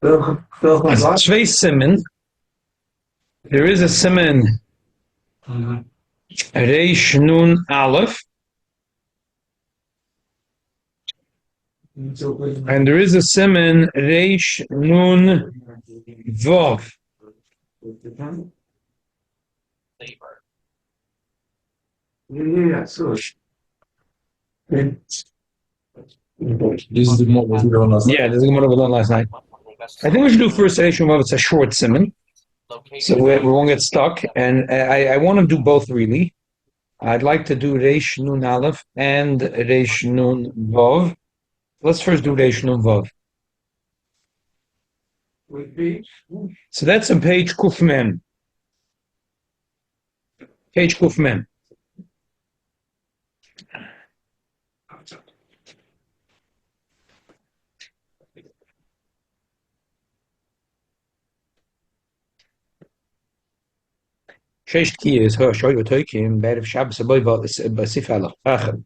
Zwei Simen. There is a siman Reish Nun Aleph, and there is a siman Reish Nun Vav. This is the Gemara we did last night. Yeah, this is the Gemara we done last night. I think we should do first Reish Nun Vav. It's a short siman, so we won't get stuck. And I want to do both really. I'd like to do Reish Nun Aleph and Reish Nun Vav. Let's first do Reish Nun Vav. So that's on page Kuf Mem. Page Kuf Mem. Sheish Tkiyas, Shoy Otoikim, Erev Shabbos Basif Alach.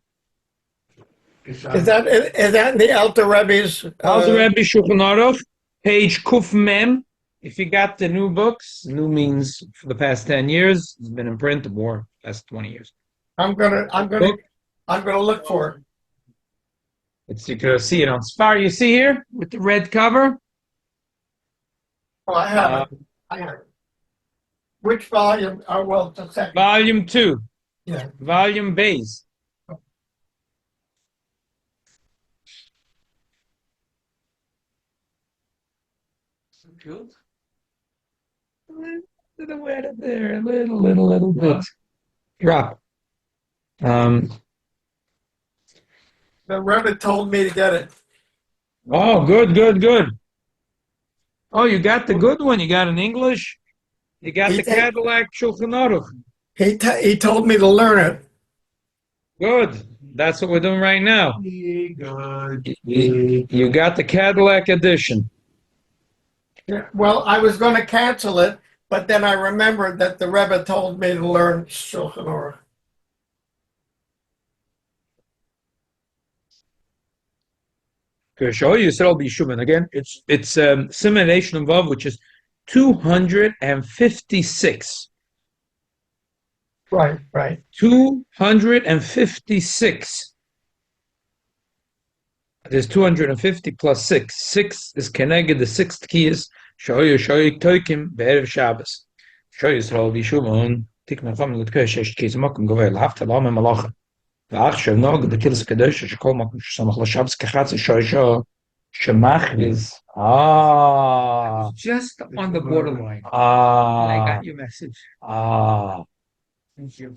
Is that in the Alter Rebbe's? Alter Rebbe Shulchan Aruch, page Kuf Mem. If you got the new books, new means for the past 10 years, it's been in print or past 20 years. I'm gonna look for it. You can see it on Spar. You see here with the red cover. Oh, I have it. I have it. Which volume? Well, the second. Volume 2. Yeah. Volume base. Good. A little wet up there, a little bit. Drop. The Rebbe told me to get it. Oh, good. Oh, you got the good one. You got in English. You got the Cadillac Shulchan Aruch. He told me to learn it. Good. That's what we're doing right now. Good. You got the Cadillac edition. Yeah, well, I was going to cancel it, but then I remembered that the Rebbe told me to learn Shulchan Aruch. Show you Yisrael B'Yishuvin again. It's Simonation Vav, which is 256. Right. 256. There's 250 plus 6. 6 is Keneged, the sixth key is Shoyu Toikim Be'erev Shabbos. Shoyu Yisrael B'Yishuvin Tikman Chom L'tkei Shesh Kiyz Mokum Govei L'Hafta L'Amem Malacha. ועכשיו נוג בקילס הקדוש שכל מקום שסמך לשבס כחצי שעה שמחריז. Just on the borderline. I got your message. Thank you.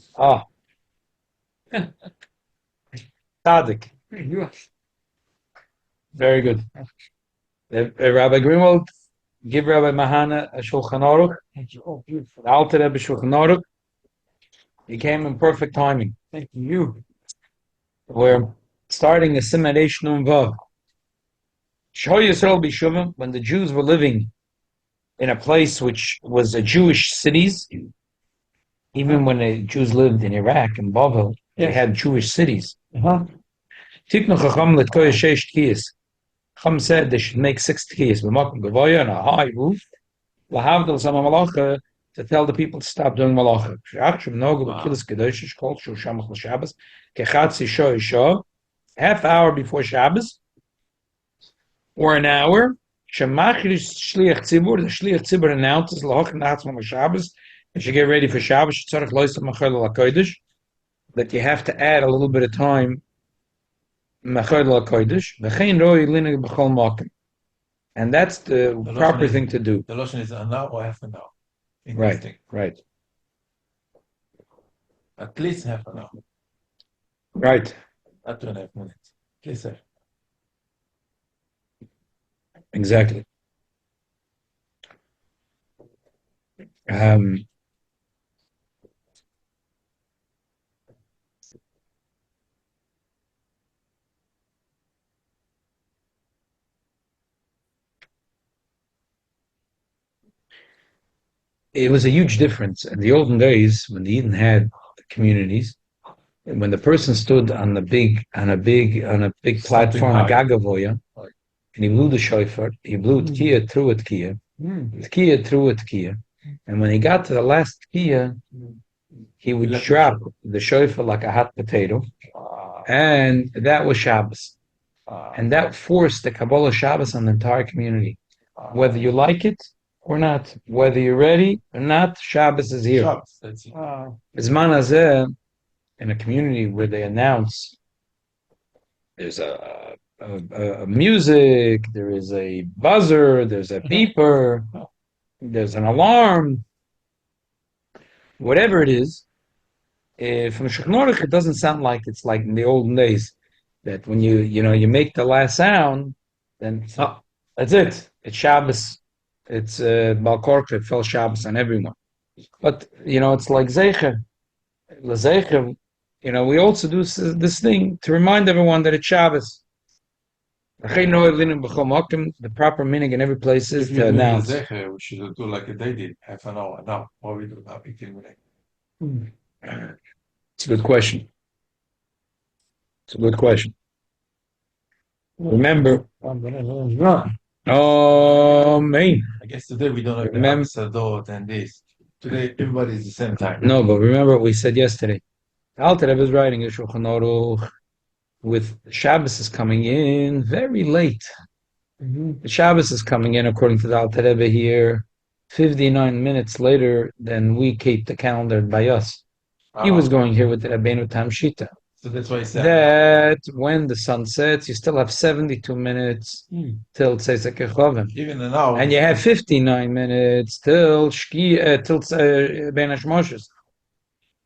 Tzaddik. Very good. Rabbi Greenwald, give Rabbi Mahana a Shulchan Aruch. Thank you. Oh, beautiful. The Alter Rebbe Shulchan Aruch. He came in perfect timing. Thank you. We're starting a Simonation Vav. Shoy Yisrael B'Yishuvim, when the Jews were living in a place which was a Jewish cities, even when the Jews lived in Iraq and Bavel, they had Jewish cities. Tiknu Chacham L'tkoi Shesh Tkiyas. Chacham said they should make 6 tkiyas. B'makom Gavoya on a high roof. L'havdal Sama Malacha, to tell the people to stop doing malacha. Half hour before Shabbos, or an hour, the Shliach Tzibur announces Shabbos, and should get ready for Shabbos, that you have to add a little bit of time, and that's the proper thing to do. The lotion is an hour or half an hour. Right. At least half an hour. Right. Not 2.5 minutes. At least half. Exactly. It was a huge difference in the olden days when the Eden had communities. When the person stood on a big platform, a gagavoya, and he blew the shofar. He blew tkiya through a tkiya, tkiya through a tkiya, and when he got to the last tkiya, he would drop the shofar like a hot potato, and that was Shabbos. And that forced the Kabbalah Shabbos on the entire community. Whether you like it or not, whether you're ready or not, Shabbos is here. Shabbos, that's it. Bizman hazeh, in a community where they announce there's a music, there is a buzzer, there's a beeper, there's an alarm, whatever it is, from Shekh it doesn't sound like it's like in the olden days that when you make the last sound, then that's it. It's Shabbos. It's Balkorka. It fell Shabbos on everyone. But it's like Zeicher. L'Zeicher. We also do this thing to remind everyone that it's Shabbos. The proper meaning in every place is If to you do announce. Zecher, we should do like they did, half an hour. Now, what we do now, 15 minutes. It's a good question. Remember, oh man. I guess today we don't have the Remember- Sadot and this. Today everybody is the same time. No, but remember what we said yesterday. Alter Rebbe is writing a Shulchan Aruch with Shabbos is coming in very late. The Shabbos is coming in, according to the Alter Rebbe here, 59 minutes later than we keep the calendar by us. He was going here with the Rabbeinu Tam Shita. So that's why I said That when the sun sets, you still have 72 minutes till Tzeitzek Echovim. even now. And you have 59 minutes till Ben Hashmoshes.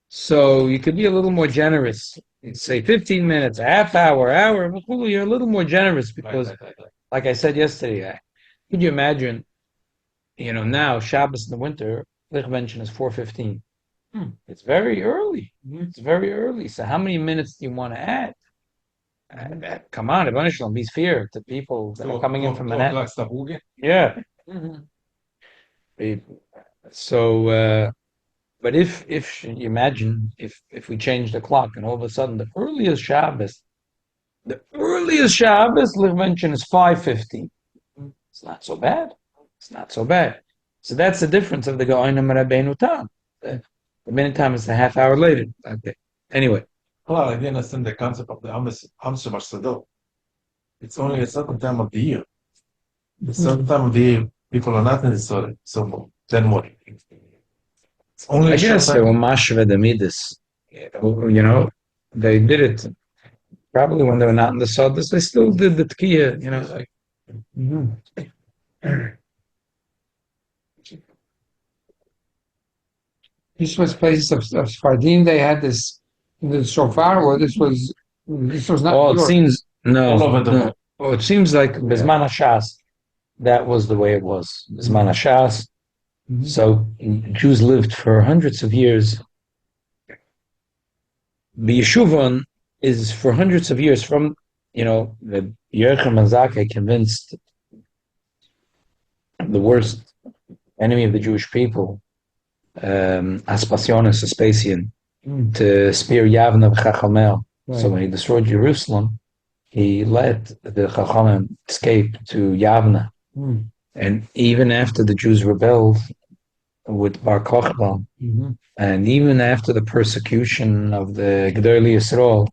So you could be a little more generous. You'd say 15 minutes, a half hour, you're a little more generous because, Right. like I said yesterday, could you imagine, now Shabbos in the winter, Lichvention is 4:15. It's very early. It's very early. So how many minutes do you want to add? Come on, Evanishlam, be fair to people that are coming in from Manhattan. Yeah. So, but if you imagine if we change the clock and all of a sudden the earliest Shabbos Lichvention is 5:15. It's not so bad. So that's the difference of the Gaonim Rabbeinu Tam. The minute time is a half hour later. Okay. Anyway. Well, I didn't understand the concept of the Amsham Sadot. It's only a certain time of the year. A certain time of the year, people are not in the Sorry. So then what? It's only I a short guess they time. were mashve the midas. They did it probably when they were not in the Sodas. They still did the tkiya, This was places of Sfardim. They had this the shofar, or this was not. Oh, it seems All over the no. world. Oh, it seems like Bizman Hashas, that was the way it was. Bizman Hashas. So Jews lived for hundreds of years. The Yeshuvon is for hundreds of years from, the Yerchem Mazake convinced the worst enemy of the Jewish people, Aspasionis, Vespasian, to spear Yavne v'Chachamel. Right. So when he destroyed Jerusalem, he let the Chachamim escape to Yavne. And even after the Jews rebelled with Bar Kochba, and even after the persecution of the Gedolei Yisrael,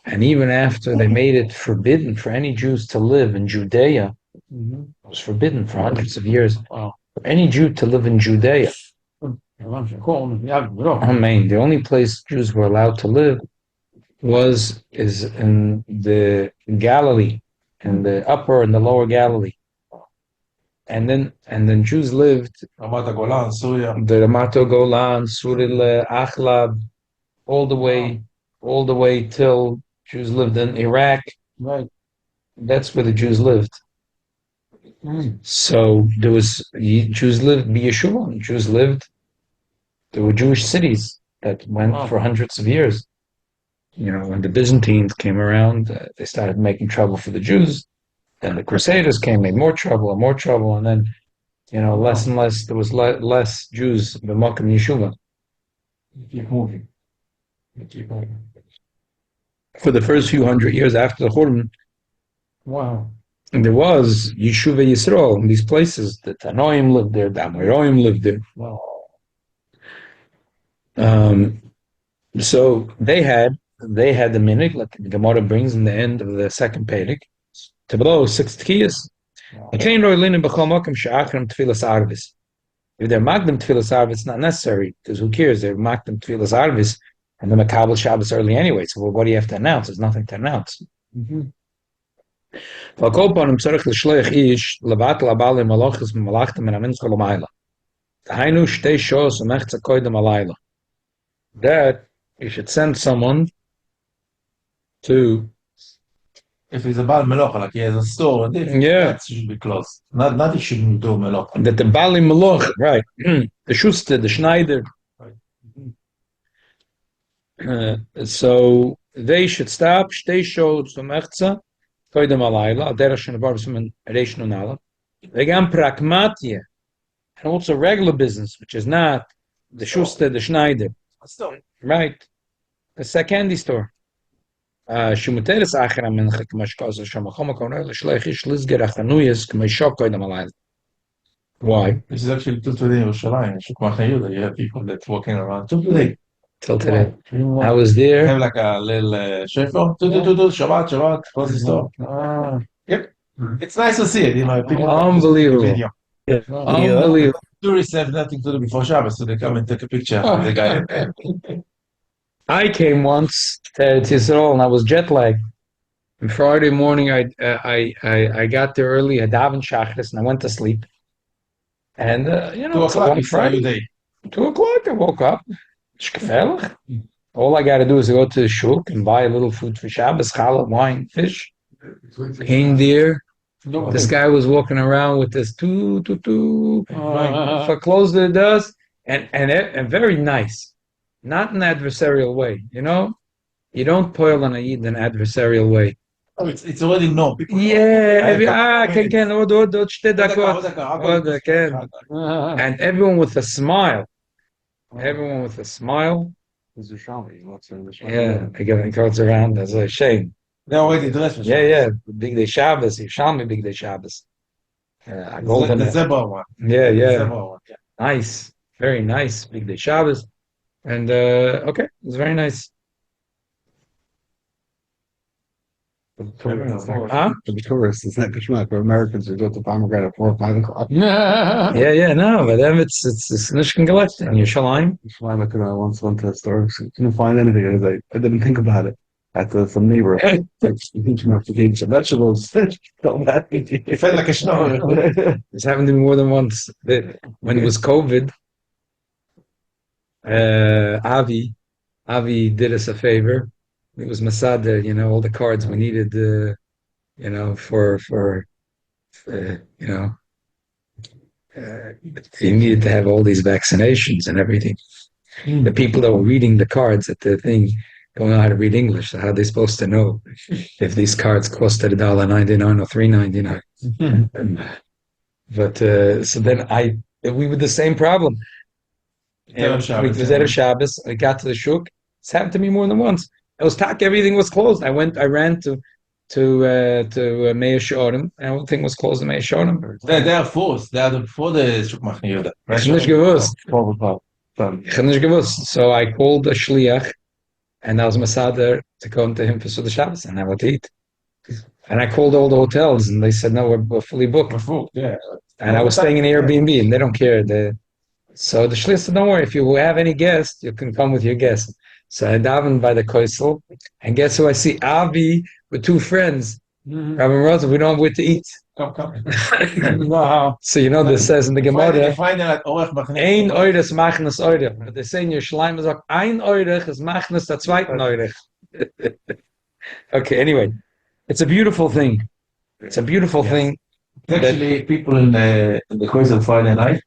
and even after they made it forbidden for any Jews to live in Judea, it was forbidden for hundreds of years for any Jew to live in Judea. The only place Jews were allowed to live is in the Galilee, in the upper and the lower Galilee. And then Jews lived Ramat Golan, Syria. the Ramato Golan, Suril Achlab, all the way till Jews lived in Iraq. Right. That's where the Jews lived. So Jews lived Yeshua. There were Jewish cities that went for hundreds of years. When the Byzantines came around, they started making trouble for the Jews. Then the Crusaders came, made more trouble, and then, less and less. There was less Jews b'makom Yeshua. Keep moving. For the first few hundred years after the Churban, Wow. And there was Yeshuva Yisrael in these places. The Tanoim lived there, the Amoraim lived there. So they had the minig, like the Gemara brings in the end of the second Perek, to blow 6 tkiyas. If they're magdim tefillas arvis, it's not necessary, because who cares? They're magdim tefillas arvis, and the makabel Shabbos early anyway. So what do you have to announce? There's nothing to announce. That you should send someone to. If it's about melocha, like he has a store, that should be closed. Not he shouldn't do melocha. That the Bali Meloch, right? The Schuster, the Schneider. So they should stop. Stay show to Mechza. Koidem alayla. Adera shenabar b'sumen reish nunala. They got pragmatia, and also regular business, which is not the Schuster, the Schneider. Right. It's a candy store. Shumuteres achra min chakmashkaza shamakhama konel shleichish lizger achanuyes k'meishok koidem alayla. Why? This is actually till today in Yerushalayim. Shuk Machne Yehuda, you have people that's walking around till today. Till today. I was there. Have like a little shofar. Shabbat, close the store. Yep. It's nice to see it. You know, people Unbelievable. Unbelievable. Tourists have nothing to do before Shabbos, so they come and take a picture of the guy. I came once to Yisrael and I was jet lagged. And Friday morning, I got there early. I davened Shachris and I went to sleep. And 2 o'clock on Friday. Day. 2 o'clock, I woke up. All I got to do is go to the shuk and buy a little food for Shabbos, challah, wine, fish, reindeer. This guy was walking around with this for close the doors and very nice, not in an adversarial way. You know, you don't poil on a yid in an adversarial way. Oh, it's already known. And everyone with a smile. Everyone with a smile. Yeah, he goes around as a shame. They're already dressed for Shabbos. Yeah. Big Day Shabbos. Yerushalmi Big Day Shabbos. The Zebra one. Yeah. Nice. Very nice. Big Day Shabbos. And, okay, it was very nice. For the tourists, it's not geschmack. For Americans who go to pomegranate at 4 or 5 o'clock. Yeah, no, but them it's Nishkan Galect in Yerushalayim. I once went to a store, couldn't find anything. I didn't think about it. At some neighbor, teaching us to gain some vegetables. It felt like a snow. This happened to me more than once. When it was COVID, Avi did us a favor. It was Masada, all the cards we needed, you needed to have all these vaccinations and everything. The people that were reading the cards at the thing don't know how to read English. So how are they supposed to know if these cards costed $1.99 or $3.99? But so then we were the same problem. And we was Erev Shabbos. I got to the shuk. It's happened to me more than once. It was everything was closed. I ran to Meir Shorim, and everything was closed in Meir Shorim. They are forced. They are before the Shuk Machne Yehuda. So I called a shliach, and I was Masada to come to him for Suda Shabbos and have what to eat. And I called all the hotels, and they said, no, we're fully booked. Yeah. And I was staying in Airbnb, and they don't care. So the shliach said, don't worry, if you have any guests, you can come with your guests. So I davened by the Koisel, and guess who I see? Avi with 2 friends. Rabbi Rosa, we don't have where to eat. Come. Wow. So this says in the Gemara, Ein Eures machnes Eure. But they say in your Schleim is auch Ein Eurech is machnes der zweiten Eurech. Okay, anyway. It's a beautiful thing. It's a beautiful thing. Actually, people in the Koisel Friday night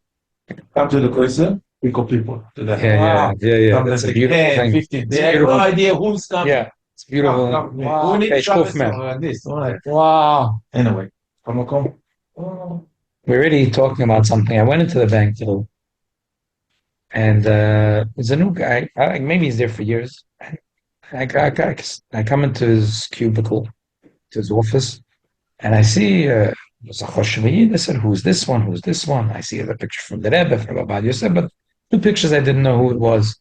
come to the Koisel. We call people to that. Yeah. That's a beautiful 10, thing. 15. They have no idea who's coming. Yeah, it's beautiful. Wow. Who needs Shabbos like this? Wow. Anyway, come. We're already talking about something. I went into the bank too, and there's a new guy. Maybe he's there for years. I come into his cubicle, to his office, And I see there's a Choshev Yid. I said, who's this one? Who's this one? I see the picture from the Rebbe, from Rabbi Yosef, but two pictures I didn't know who it was.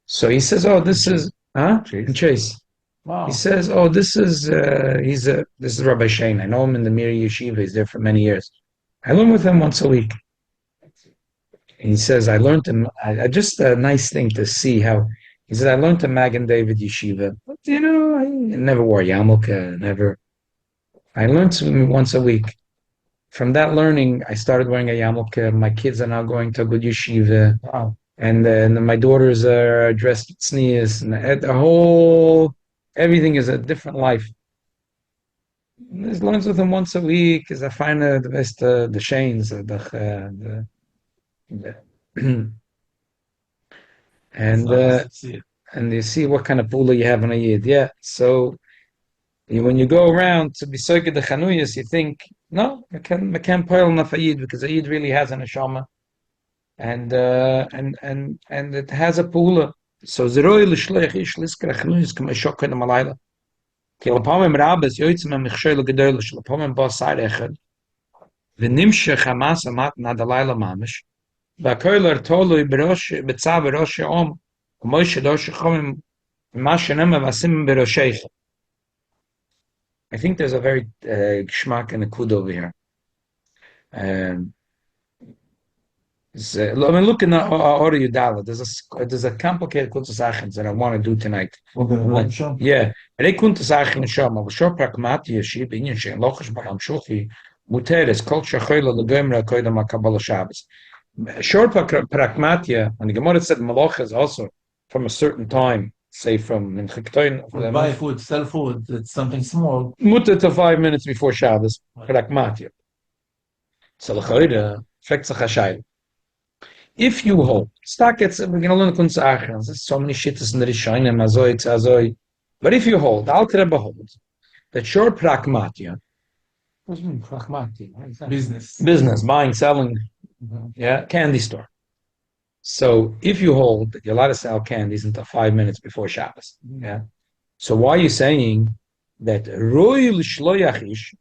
So he says, oh, this is, huh? And Chase. Wow. He says, oh, this is, this is Rabbi Shane. I know him in the Miri Yeshiva. He's there for many years. I learn with him once a week. And he says, I learned him, just a nice thing to see how, he said, I learned to Magen David Yeshiva. But, I never wore yarmulke, never. I learned once a week. From that learning, I started wearing a yarmulke. My kids are now going to a good yeshiva. Wow. And my daughters are dressed with sneers. And the whole, everything is a different life. I learn with them once a week, because I find the best, the shanes, and you see what kind of pula you have in a yid. Yeah. So when you go around to be soiked the chanuyas, you think, no, I can't poil enough a yid, because a yid really has an neshama, and it has a pula. So zeroi l'shloich ish liskar chanuyas k'ma shokay na malayla. Ki l'pamim rabes yoitzim ha-michshel gedoyle shel l'pamim ba sar echad v'nimshech hamas amat na dalayla mamish v'akoyler tolui b'rosh b'tzav b'rosh yom k'moy shedosh chomim ma shenem avasim b'rosheich. I think there's a very geschmack and a kud over here. Look in the Order Yudala. There's a complicated kuntasachins that I want to do tonight. Yeah. Rei kuntasachin shom, aber shor pragmati yeshib inyan shein lochish b'cham shuchi muteres kol shachayla l'goyimra koydam HaKabbalah Shabbos. Shor pragmatia, and the Gemara said malach is also from a certain time, say from Minchiktoin. Buy food, sell food, it's something small. Mutter to 5 minutes before Shabbos, pragmatia. So l'chayda, fragt sich a shayla. If you hold, we're going to learn kunzachans. There's so many shittas in the Rishonim, azoi. But if you hold, the Alter Rebbe holds that short pragmatia, What do you mean, pragmati? What is that? Business. buying, selling, candy store. So if you hold that you're allowed to sell candies until 5 minutes before Shabbos, So why are you saying that roy l'shloyachish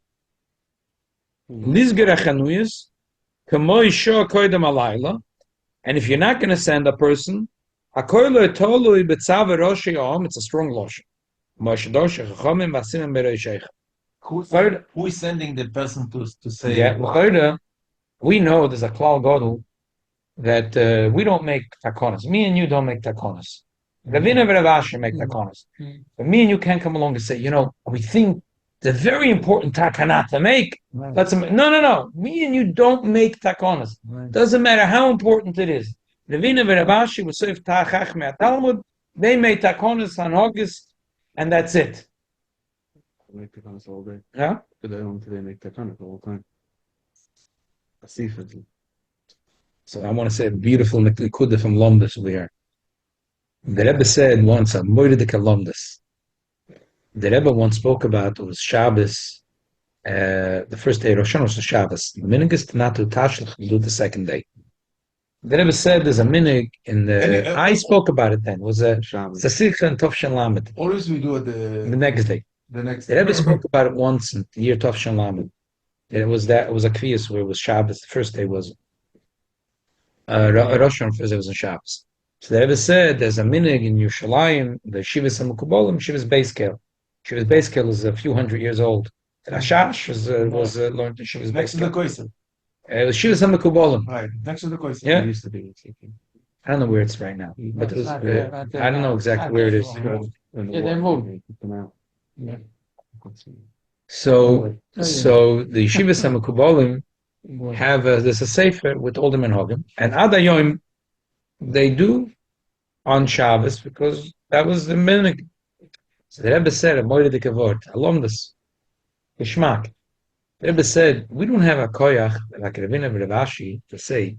lizger achanuyas k'moy shor koydem alayla? And if you're not going to send a person, it's a strong lotion. Who is sending the person to say? Yeah, we know there's a klal gadol that we don't make takonas. Me and you don't make takonas. Ravina and Rav Asher make takonas. But me and you can't come along and say, we think the very important takana to make. No. Me and you don't make takonas. Doesn't matter how important it is. Ravina and Rav Asher was served ta'achach me'atalmud. They made takonas on August, and that's it. They make takonas all day. Yeah. But they make takonas all the time. I see it. So I want to say a beautiful nekuda from Lomdus over here. The Rebbe said once, a moiridik Lomdus. The Rebbe once spoke about it was Shabbos. The first day Rosh Hashanah was Shabbos. The minig is not to tashlich, do the second day. The Rebbe said there's a minig in the. I spoke about it then. It was a Sikha and Tovshan Lamed. Always we do it the next day. The next day. The Rebbe spoke about it once in the year Tovshan Lamed. It was a kviyas where it was Shabbos. The first day was Rosh Hashanah. First day was on Shabbos. So the Rebbe said there's a minig in Yerushalayim, the Shivas HaMekubolim, Shivas Beiskel. Shivas Beiskel is a few hundred years old. Rashash was learned in Shivas Beiskel. Next to the Koisim. It was Shivas HaMekubolim. Right, next to the Koisim. Yeah. It used to be. I don't know where it's right now, but it was, I don't know exactly where it is. They moved. Yeah. So the Shivas HaMekubolim have there's a sefer with all the menhagim, and Adayom they do on Shabbos because that was the minig. So the Rebbe said, "Moed de kavod, alumnus, geschmack." The Rebbe said, "We don't have a koyach like Ravina Ravashi to say,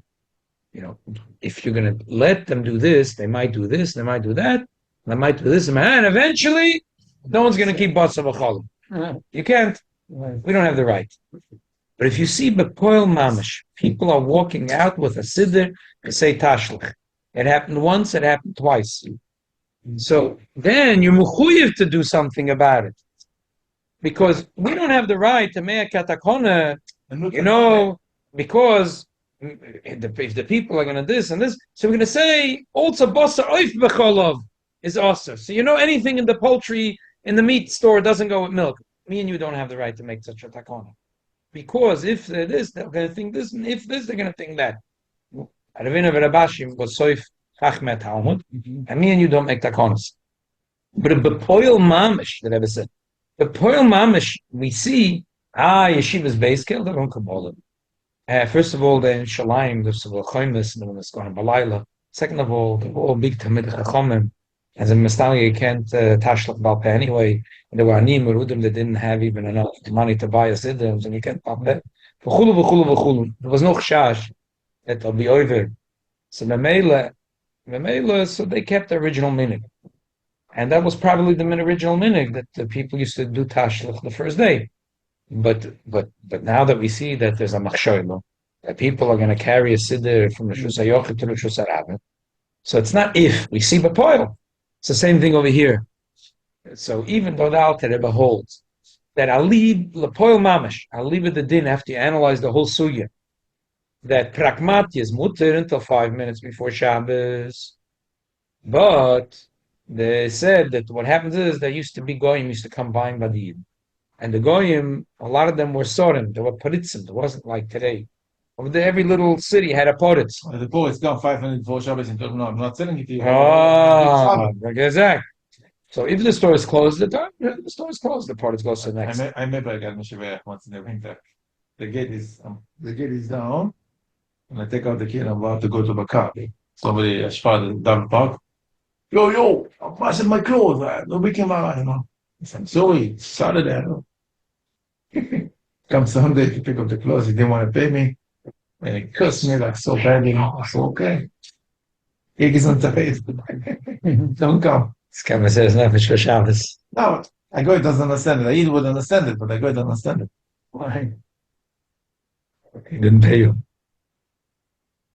if you're going to let them do this, they might do this, they might do that, they might do this, and eventually, no one's going to keep basa b'cholim. You can't. We don't have the right." But if you see bepoil mamish, people are walking out with a siddur and say tashlich. It happened once, it happened twice. So then you're mechuyev to do something about it. because we don't have the right to make a takona, And you know, because if the people are going to this and this, so we're going to say also basar oif becholov is also. So anything in the poultry in the meat store doesn't go with milk. Me and you don't have the right to make such a takona, because if this they're going to think this, and if this they're going to think that. Ravina Verabashim was soif chachmet Talmud, and me and you don't make takonas. But the poil mamish, the Rebbe said, the poil mamish we see yeshivas base killed the Kabbalah. First of all, the Shalim, the Chaimis, and the Miskanim Balayla. Second of all, the whole big Tamid Chachomim. As a Mistali, you can't tashlach balpe anyway. And there were Anim Urudim that didn't have even enough money to buy a siddims, and you can't balpe. V'chulu, v'chulu, v'chulu. There was no chash that will be over. So Memela, so they kept the original minig. And that was probably the original minig that the people used to do tashlach the first day. But now that we see that there's a machshoilo, that people are going to carry a siddur from the Shus HaYochid to the Shus HaRabbi. So it's not if, we see B'poil. It's the same thing over here. So even though the Alter Rebbe holds that I'll leave L'poil Mamash, I'll leave it the din after you analyze the whole sugya, that pragmati is mutter until 5 minutes before Shabbos. But they said that what happens is there used to be goyim used to come buying by the Yid. And the goyim, a lot of them were sorim. They were poritzim. It wasn't like today. Over there, every little city had a poritz. The poet's gone 5 minutes before Shabbos and told him, no, I'm not selling it to you. Exactly. So if the store is closed, the store is closed. The poritz goes to the next. I remember I got Mishaveh once in the winter. The gate is down, and I take out the key and I'm about to go to Bakar. Somebody spotted down the park. Yo, I'm washing my clothes. Nobody came out, I said, sorry, Saturday. Come Sunday to pick up the clothes. He didn't want to pay me. And he cursed me like so badly. I said, okay. He's on the face. Don't come. This guy says nothing for Shabbos. No, I go, it doesn't understand it. I either would understand it, but I go, it doesn't understand it. Why? He didn't pay you.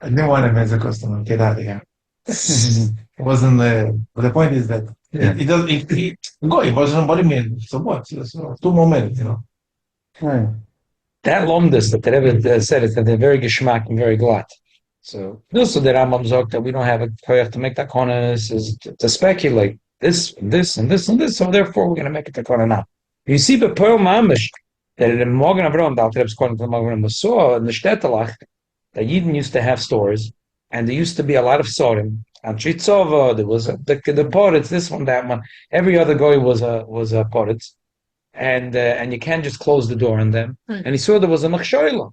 I didn't want him as a customer. Get out of here. It wasn't, but the point is that it doesn't, it wasn't body me. So what? So 2 more minutes, Right. That lomdus that the Rebbe said is that they're very geschmack and very glatt. So also the Rambam zog that we don't have a koyach to make that konas is to speculate this and this and this and this. So therefore we're going to make it the kona now. You see the pearl mamish that in Morgan Avram, the Alter Rebbe's calling to Morgan Avram, saw in the Shtetelach that Yidden used to have stores and there used to be a lot of sorim. And Chitzova, there was the poritz, this one, that one. Every other guy was a poritz. And you can't just close the door on them. Right. And he saw there was a machshoila.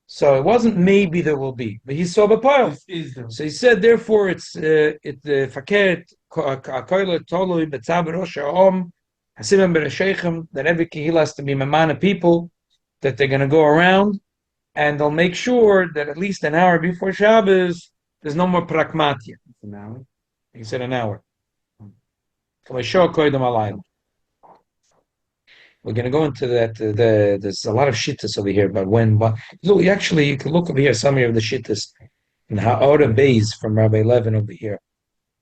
So it wasn't maybe there will be, but he saw the pile. So he said, therefore, it's fakert koiler tolui betzaber rosh ha'om hasimim bereshechem, that every kehila has to be mamana people that they're going to go around, and they'll make sure that at least an hour before Shabbos there's no more pragmatia. An hour. He said an hour. We're going to go into that. There's a lot of shittas over here about when. But look, actually, you can look over here. Some of the shittas in Ha'ora Beis from Rabbi Levin over here.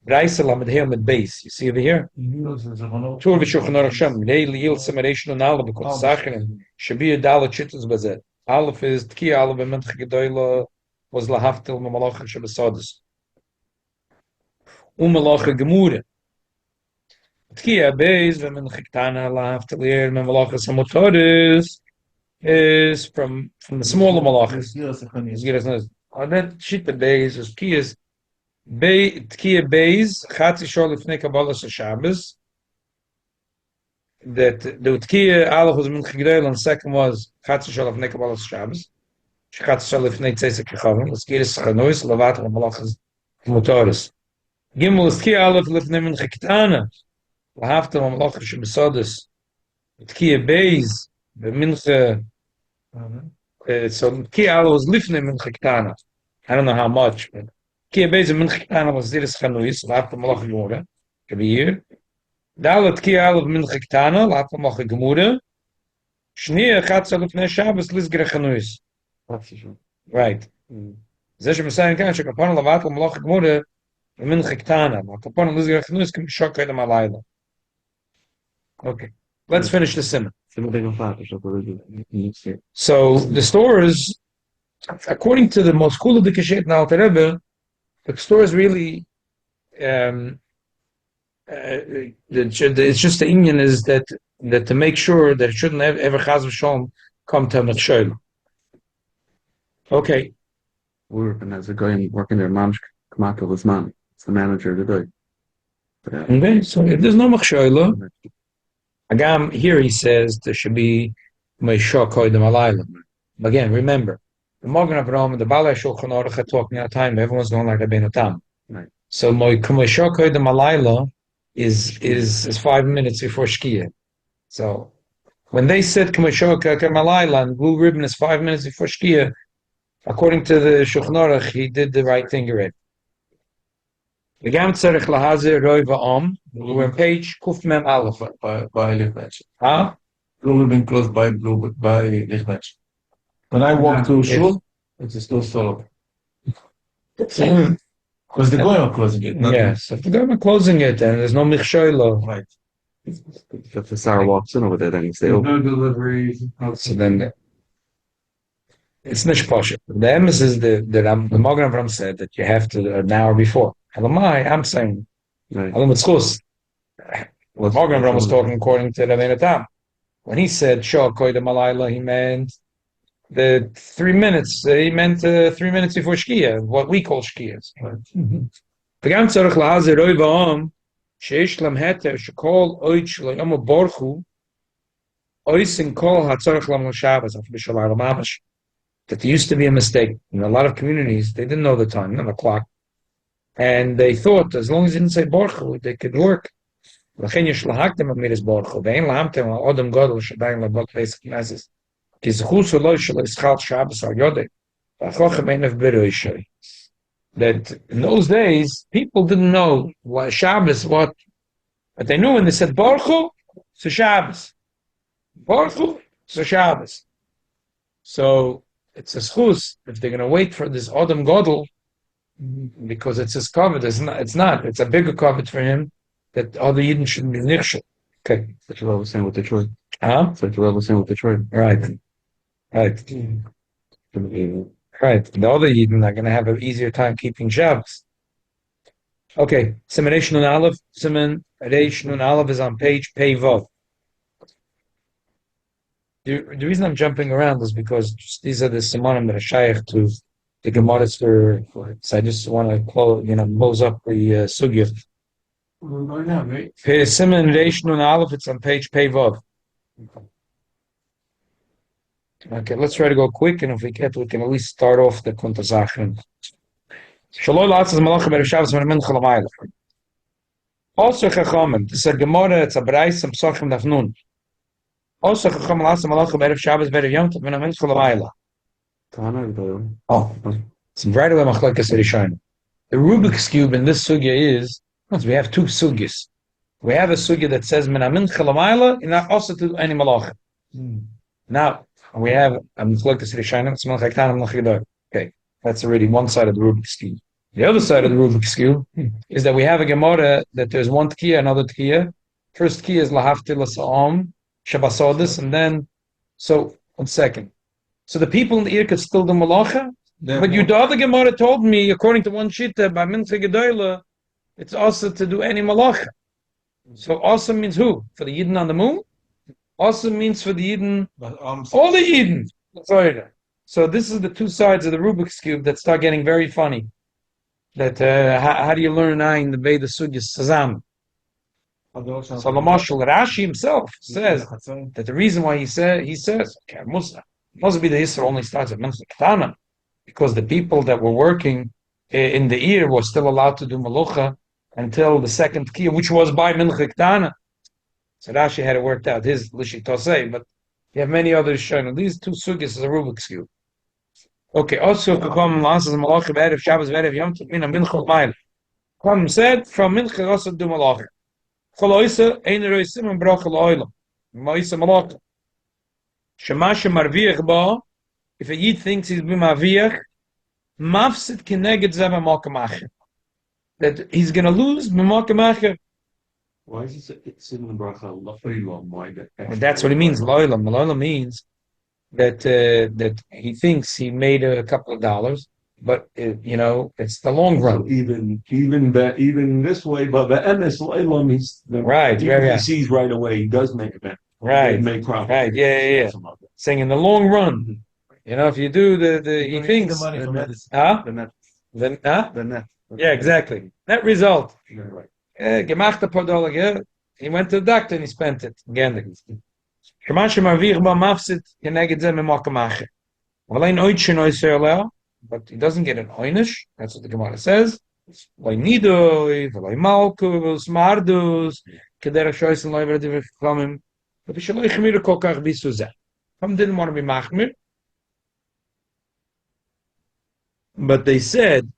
Reis Lamed Helmet Beis. You see over here. Tur v'Shulchan Aruch Shem. Rei Liyil Semeration and Aleph because Sacharin Shabir Dalet shittas bazet. Aleph is Tki Aleph and Mentch Gedoyla was Lahaftil Malach Shabbos. Malach Gemure. Tkiya Beis v'Men Chiktana Lahaftil Malachas Hamotoris is from the smaller malachas. That shita Beis is Tkiya Beis Chatzi Shor Lifnei Kabbalas Shabbos. That the Tkiya Aleph was Mincha G'dayla, and the second was Chatzi Shor Lifnei Kabbalas Shabbos. Chatzi Shor Lifnei Tzeisek Yechavim. L'Tkiya Chanois Lavat Malachas Hamotoris. Gimel is Tkiya Aleph Lifnei Mincha Kitana. Lahaftel Malachas Shabbos. Tkiya Beis Mincha. So Tkiya Aleph was Lifnei Mincha Kitana. I don't know how much, but Tkiya Beis Mincha Kitana was Ziris Chanois. Lahaftel Malachas Gemura. Could be here. Dalet Tkiya Aleph Mincha Kitana. Lahaftel Malachas Gemura. Shniya Chatzi Lifnei Shabbos Lizgir Chanois. Right. Zesh Messiah Kan Shekapon Lahaftel Malachas Gemura. Mincha Kitana. Lahaftel Lizgir Chanois can be shocked by the Malayla. Okay, let's finish the simon. So the stores, according to the most cool of the Keshet and Alter Rebbe, the stores really, it's just the Indian is that to make sure that it shouldn't ever Chaz v'Shalom come to a Mechshoel. Okay. We're working as a guy working there, man, Kamakal was man. It's the manager of the day. Okay, so if there's no Mechshoel, Agam, here he says there should be Meishah Koydem Alayla. Again, remember, the Magen Avraham and the Balei Shulchan Aruch are talking at a time, everyone's going like Rabbeinu Tam. Right. So Meishah Koydem Alayla is 5 minutes before Shkia. So when they said Meishah Koydem Alayla and blue ribbon is 5 minutes before Shkia, according to the Shulchan Aruch, he did the right thing already. The Gam Tzarech Lahazir Roi Va'am. We're on page Kuf Mem Aleph. By Lichtmensch. Huh? Blue ribbon close by Lichtmensch. When I walk to Shul, it's still solo. Because the goyim are closing it. Not Yes, if the government closing it and there's no Michshoilo, right. If the Sarah walks in over there, then he's still. No deliveries. so then it's nicht poshut. The emphasis is the Magen Avraham said that you have to an hour before. Elamai, I'm saying, Right. Elam Tzchus. Magen Avraham was talking according to Rabbeinu Tam. When he said Shah Koydem Alayla, he meant the 3 minutes. He meant 3 minutes before Shkia, what we call Shkias. V'gam tzarech lahazir roi va'am sheish lam heter shekol oich lo yomu borchu oisin kol hatzarech lam l'Shabbos after b'shalar l'mamash. That there used to be a mistake in a lot of communities. They didn't know the time, not the clock, and they thought as long as they didn't say borchu, they could work. L'chein yesh lahaktem amiris borchu ve'en lahamtem odem gadol shadayin labot pesach knesses. Ki zechus lo shelo ischal Shabbos al yodei v'achochem enev beroishoi. That in those days, people didn't know what Shabbos, but they knew when they said Baruch it's a Shabbos. Baruch it's a Shabbos. So it's a schus if they're going to wait for this Odom Godel, because it's his covet. It's not. It's a bigger covet for him that other Yidden shouldn't be nichshel. Okay. That's what I was saying with Detroit. Huh? That's what I was saying with Detroit. Right. Right. Right. The other Yidden are going to have an easier time keeping Shabbos. Okay. Siman Reish Nun Aleph. Siman Reish Nun Aleph is on page Pei Vav. The reason I'm jumping around is because these are the Simanim that are shaykh to the Gemaras for. So I just want to close up the sugya. We're going now, right? Siman Reish Nun Aleph. It's on page Pei Vav. Okay, let's try to go quick, and if we can at least start off the Kuntazachen. Shaloi Latzas Malachim Erev Shabbos Min Mincha L'Mayla. Also Chachamim, this is a Gemara, it's a Brais, some Psachim Dafnun. Also Chachamim Latzas Malachim Erev Shabbos Erev Yom Tov Min Mincha L'Mayla. Oh, it's right away Machlekes Rishonim. The Rubik's Cube in this sugya is, we have two sugyas. We have a sugya that says Min Mincha L'Mayla, and not also to any Malachim. Now, we have okay, that's already one side of the Rubik's Cube. The other side of the Rubik's Cube is that we have a Gemara that there's one Tkiya, another Tkiya. First Tkiya is Lahaftil Sa'am, Shabbasodis, and then, so, 1 second. So the people in the ear could still do Malacha, but the other Gemara told me, according to one Shitta, by Mincha Gedoyla, it's also to do any Malacha. So also means who? For the Yidden on the moon? Also means for the Yidden, all the Yidden. So this is the two sides of the Rubik's Cube that start getting very funny. That how do you learn in the Veda Sugya Sazam? So Lamashal Rashi himself says that the reason why he says okay, must be the Yisra only starts at Mincha Ketana, because the people that were working in the ear were still allowed to do Malucha until the second Kiyah, which was by Mincha Ketana. So Rashi had it worked out, his Lishi Tosei, but you have many others showing. These two sugyas is a Rubik's Cube. Okay, also Kakom Lansas Malachim Erev Shabbos Erev Yom Tov Min Mincha L'Mayla. Kakom said from Mincha also do Malachim. Chol Oisa Ein Roisim and Bracha L'Oilam. Ma'isa Malachim. Shemasha Marviach Ba. If a Yid thinks he's b'Marviach, Mafsid Keneged Zeh B'Malkam Acher. That he's going to lose b'Malkam Acher. Why is it's in the bracha lo'ilam? Why that? And that's what he means. Lo'ilam. Lo'ilam means that that he thinks he made a couple of dollars, but it's the long run. So even this way, but the MS lo'ilam, Right. he sees right away. He does make a bet. Right. Make profit. Right. Yeah. Saying in the long run, if you do he thinks the money for medicine. The net. Then The net. yeah, exactly. Net result. You're right. Gemacht a paar Dollar, yeah. He went to the doctor and he spent it. Again. Shemash marvich ba mafsid keneged ze memokamache. Allein oitche noisel, but he doesn't get an oinish. That's what the Gemara says. Loi nidoi, loi malkus, mardus, kedera shoysen loi verdi v'chamim. But he shaloi chmir kol kach bisu zeh. Some didn't want to be machmir. But they said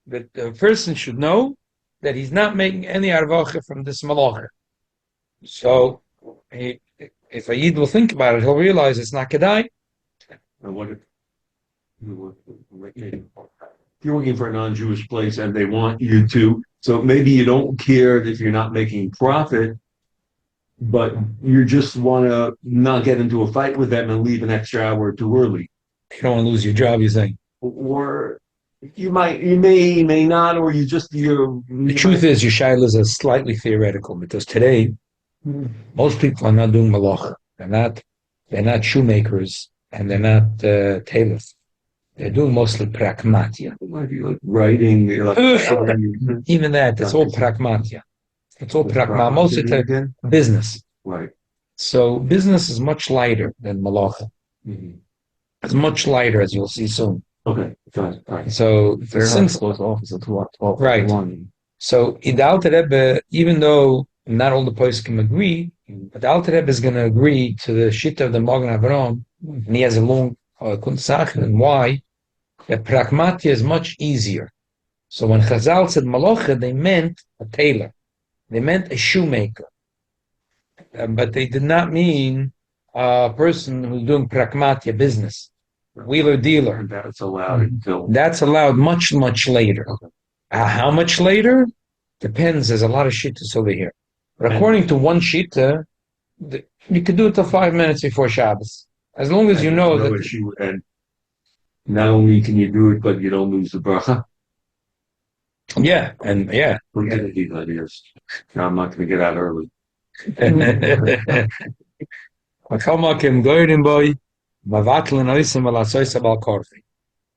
that the person should know that he's not making any arvacha from this malacha. So, if a yid will think about it, he'll realize it's not kedai. And what if you're working for a non-Jewish place and they want you to, so maybe you don't care if you're not making profit, but you just want to not get into a fight with them and leave an extra hour too early. You don't want to lose your job, you say. Or you may not, or The truth is, your shaila is slightly theoretical because today, most people are not doing malacha. They're not shoemakers and they're not tailors. They're doing mostly pragmatia. It might be like writing, Even that, it's all pragmatia. It's all pragmatia. Most of it business. Right. So business is much lighter than malacha. Mm-hmm. It's much lighter, as you'll see soon. Okay, got it. Right. So since close office at 12. Right. So in the Alter Rebbe, even though not all the poskim can agree, but the Alter Rebbe is going to agree to the shit of the Magen Avraham, and he has a long kunsach, and why? That pragmatia is much easier. So when Chazal said malacha, they meant a tailor, they meant a shoemaker, but they did not mean a person who's doing pragmatia business, wheeler dealer. And that's allowed until That's allowed much, much later. How much later? Depends. There's a lot of shittas over here. But according to one shitta, you could do it till 5 minutes before Shabbos. As long as you know no that. issue, and not only can you do it, but you don't lose the bracha. Yeah, and yeah. Forget these ideas. Now I'm not going to get out early.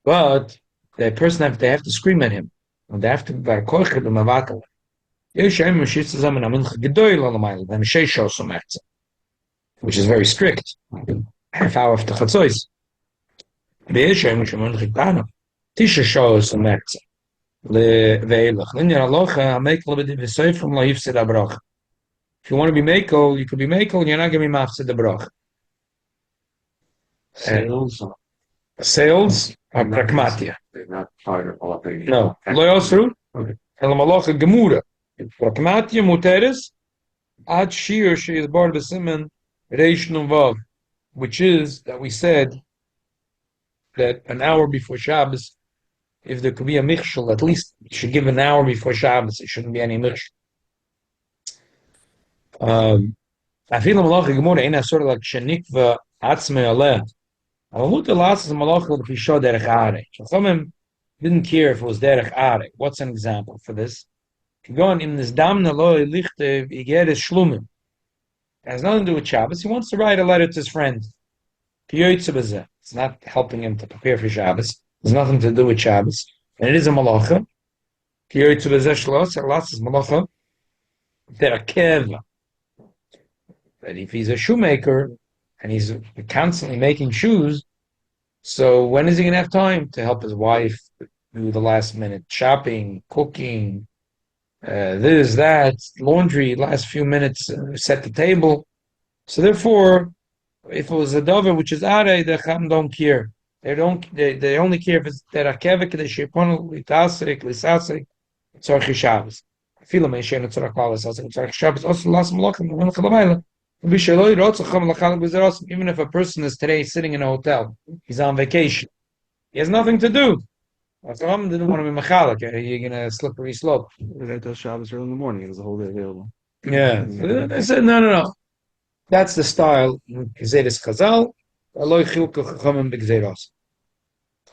But the person they have to scream at him. And they have to be mavatal. Which is very strict. Half hour after Chatzos. Tisha shows some merza. If you want to be makel, you could be makel, and you're not going to be mafsid the brach. Sales are pragmatia. They're not part of all things. No. Lo yosru. Okay. Elamalocha gemura. Pragmatia muteris. Ad shir she is born b'simen reish nun vav, which is that we said that an hour before Shabbos, if there could be a michshel, at least you should give an hour before Shabbos. It shouldn't be any michshel. I feel malacha gemura ina sort of like shenikva atzmei aleh. Avahuta lasses malacha l'pisho derech arei. Chachamim didn't care if it was derech arei. What's an example for this? Going in this damna loy lichtev igeres shlumim. It has nothing to do with Shabbos. He wants to write a letter to his friend. It's not helping him to prepare for Shabbos. There's nothing to do with Shabbos. And it is a malacha. Malacha. That if he's a shoemaker and he's constantly making shoes, so when is he going to have time to help his wife do the last minute shopping, cooking, this, that, laundry, last few minutes, set the table. So therefore, if it was a dover which is arei, the chacham don't care. They only care if it's terakevik, the shepon litasrik, lisasrik, tzorchi Shabbos. Fila me shein tzorach lisasrik, tzorchi Shabbos. Also, las malachim, when chalamayla. Even if a person is today sitting in a hotel, he's on vacation. He has nothing to do. So didn't want to be mechalik. You're going to slippery slope. That does Shabbos early in the morning. There's a whole day available. Yeah. They said, no. That's the style. Gzeres Chazal. Aloi Chilko Chachamim B'Gzeros.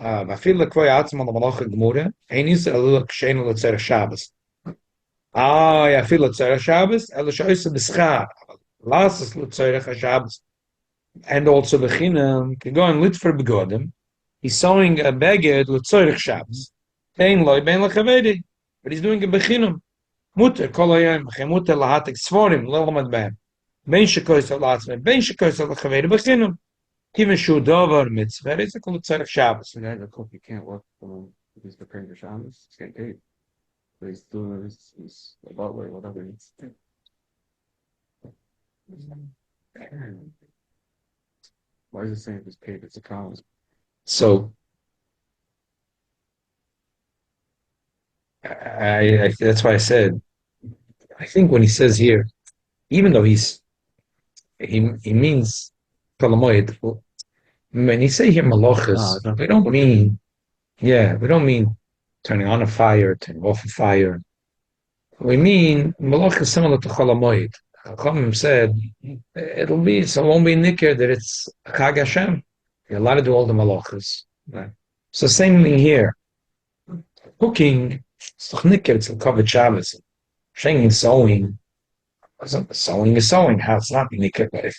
Vafil Lekvoi Atzim on the Malach Gemura. Ein Yisrael Alula Kshein L'Tzer Shabbos. Ja, viel L'Tzer Shabbos. Shoyse B'Schar. Lasses L'Tzer Shabbos. And also B'Chinam. Can go and lit for Begodim. He's sewing a beged L'Tzer Shabbos. Ein Loi Ben L'Chavedi. But he's doing a B'Chinam. Mutter Kol Hayom. Mutter Lahatek Sforim. L'Lamad B'Hem. Ben Shekoyse L'Atzmei. Ben Shekoyse L'Chavedi B'Chinam. Even Shudover Mitzvah. It's a L'Tzer Shabbos. So that the cook, you can't work he's preparing for Shabbos. He's getting paid. But he's doing he's a butler, whatever he's doing. Why is it saying it's paid? It's a college. So I that's why I said I think when he says here, even though he means Kolamoid, when he say here malachas, we don't mean turning on a fire, turning off a fire. We mean malachas similar to Kolamoid. Chachamim said it won't be nicker that it's Chag Hashem. You're allowed to do all the malachas. Right. So same thing here. Cooking, it's not nicker, it's covered Shabbos. Sewing is sewing. How it's not nicker, but if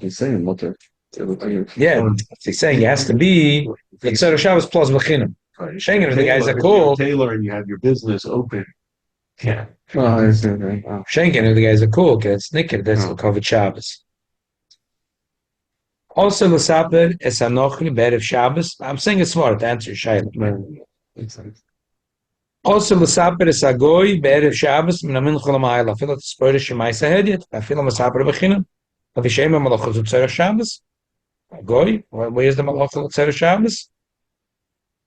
He's saying mutter. he's saying it has to be Tzara Shabbos plus B'Chinam. Shengen, if the guys are cool. Tailor and you have your business open. Yeah. Oh, I see. Wow. Shengen, if the guys are cool, it's nicker, that's the covered Shabbos. Also, L'Saper es Anochri Be'erev Shabbos. I'm saying it's smart to answer Shaila. Also, L'Saper es Agoy Be'erev Shabbos Min HaMincha L'Ma'ayla. Afilo T'Spore Shemaisa Hediyat. Afilo L'Saper B'Chinam. Avishem Malachos U'Tzera Shabbos. Agoy. Where's the Malachos U'Tzera Shabbos?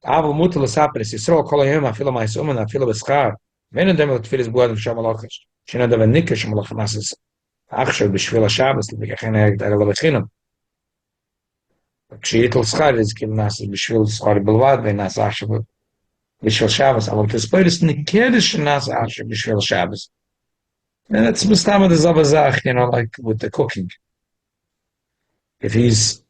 Aval Muta L'Saper es Yisrael Kol HaYom Afilo Ma'isuman Afilo B'Schar. Wenn dem L'Tfilis B'Godim Sham Malachos. Shena Deva Nikah Sham Malachos Nasis. Achshav B'Shvil HaShabbos. L'B'Gachin Ha'eg D'Arela B'Chinam. כשיתל שכר is given us בשביל שכר בלבד ונעשה עכשיו בשביל שבס, אבל תספרס נקרא שנעשה עכשיו בשביל שבס. And it's מסתם the zavazach, like with the cooking. If he's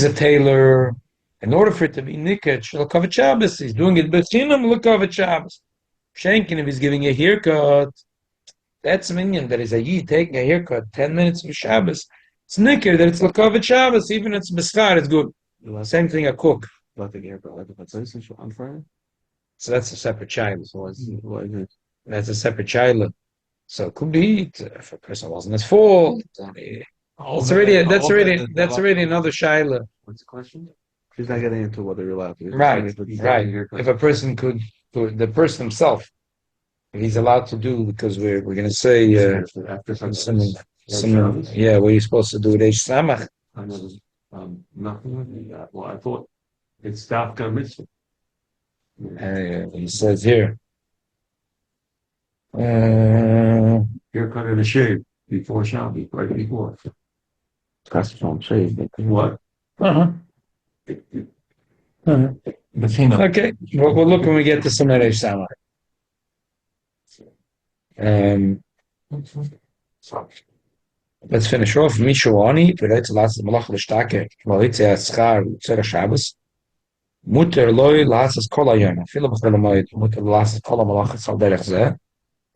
a tailor, in order for it to be niket, shall cover Shabbos, he's doing it b'chinam, look over Shabbos. Shenkin, if he's giving a haircut, that's minion, that is a yid taking a haircut 10 minutes for Shabbos. It's nicker that it's Lakovet Shabbos, even if it's B'schar, it's good. Same thing a cook. Like the airport, like if it's on Friday. So that's a separate child. So That's a separate child. So it could be if a person wasn't his fault. That's already another shaila. What's the question? She's not getting into whether you're allowed to. Right. If a person could, the person himself, if he's allowed to do, because we're going to say After where you're supposed to do it, Eish Samach. I know nothing. Well, I thought it's Dafka Mitzvah. He says here. Haircut and a shave before Shabbat, right before. Custom shave. What? Okay, we'll look when we get to some Eish Samach. Let's finish off. Mishuani, bereits last Malach l'shtake, Malitze Schar, Tzera Shabbos. Mutter loy lasses kol hayom. Afilo b'chol hamoed. Mutter lasses kol hamalach tzal derech zeh.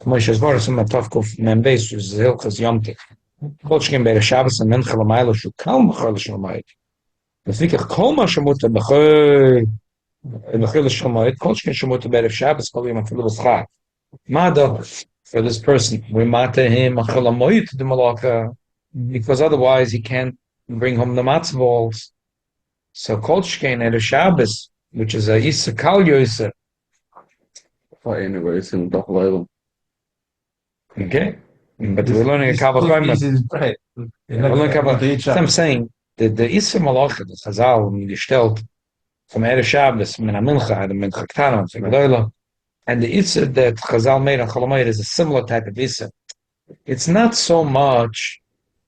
K'mo shezvar sum atavkuf membeis uz Hilchos Yomtiv. Kol shkem be'erev Shabbos and mencha l'maylo shu kal b'chol l'shalmoed. Lefikach kol ma shemutter b'chol l'shalmoed. Kol shkem shemutter be'erev Shabbos kol yom afilo b'schar. Mada for this person, we matter him achol hamoed to the malacha. Because otherwise he can't bring home the matzah balls. So Kol Shkein at a Shabbos, which is a Yisa Kal Yosef. Okay? But we're learning a Kabbalah. I'm saying that the Yisa Malacha, the Chazal, gestellt from Erev Shabbos, Min HaMincha, the Mincha Ktana, and the Yisa that Chazal made on Cholamayr is a similar type of Yisa. It's not so much.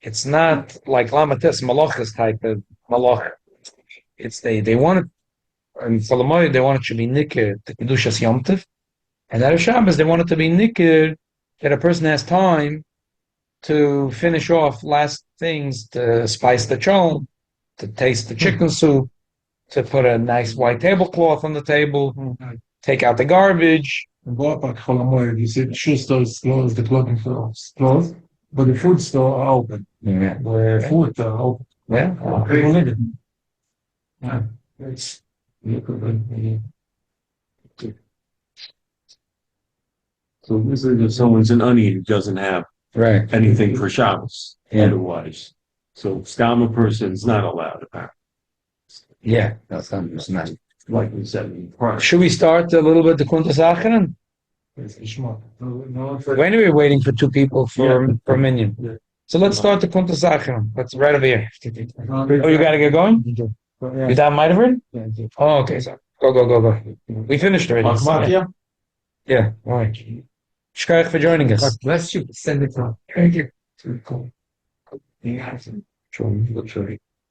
It's not like Lamates Malachas type of Malach. It's they want it, and Cholamoy they want it to be Nicker, the Kedushas Yom Tov, and at Shabbos they want it to be Nicker, that a person has time to finish off last things, to spice the cholent, to taste the chicken soup, to put a nice white tablecloth on the table, take out the garbage. In ballpark Cholamoy, you see the shoe store is closed, the clothing store is closed, but the food store are open. Yeah. The food are open. Yeah. People need it. Yeah. It's, So this is if someone's an onion who doesn't have Right. anything for Shabbos, Yeah. otherwise. So Stama person's not allowed, apparently, Yeah. That's not. like we said in prior. Should we start a little bit the Kuntas Acharon? it's Ishmael. No, When are we waiting for two people for Minion? Yeah. So let's start the Kuntas Acharon. Let's right over here. no, Oh, you gotta get going? You down Mitterford? Oh, okay. So go. We finished already. Mathmatia? Yeah. All right. Shkayach for joining us. God bless you. Send it on. Thank you.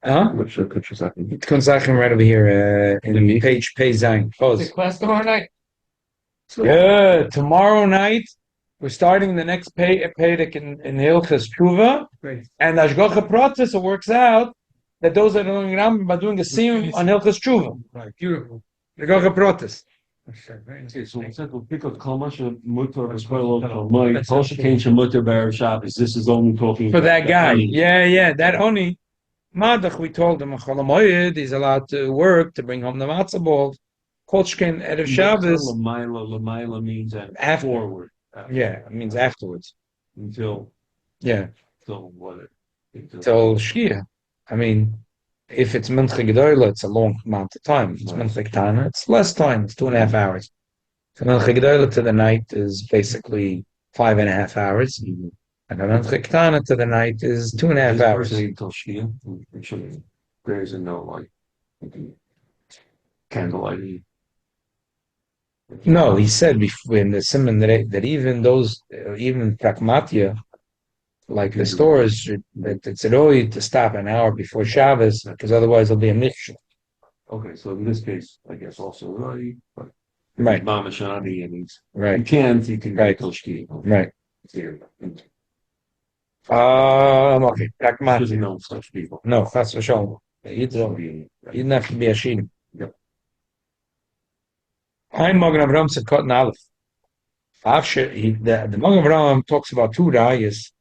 Huh? Which country second? Kuntas Acharon right over here in page Zayin. The Pause. class tomorrow night. Good. Tomorrow night, we're starting the next Pedic in Hilchos Tshuva. Great. And Ashgacha Pratis, it works out that those that are doing Rambam are doing a siyum on Hilchos Tshuva. Right. Beautiful. Ashgacha Pratis. Very nice. Okay, so we said we'll pick up Kalmasha Mutter Vespoilo my Tosha Kain Mutter Bar Shabbos. This is only talking For that about guy. the- Yeah. That only Madach, we told him he's allowed to work to bring home the matzah ball. Kolchkin Erev Shabbos. Lamaila means After. forward. Yeah, it means afterwards. Until what? Till Shkia. I mean, if it's Mincha Gedoyla, it's a long amount of time. If it's Mincha Ketana, it's less time. It's 2.5 hours. So Mincha Gedoyla to the night is basically 5.5 hours. And the Mincha Ketana to the night is 2.5 hours. Until Shia. There's no like candlelight. No, he said before in the Simon that even those, even Pragmatia, like the stores, that it's annoying to stop an hour before Shabbos because otherwise it'll be a mission. Okay, so in this case, I guess also right, but Right, Mama Shani and he's you right, can Right. go Shia. right. Here. Okay, Because Pragmatia. you know such people. No, that's for sure. You didn't have to be a sheep. Yep. Ein Magen Avraham said Cotton Aleph. The Magen Avraham talks about two rayas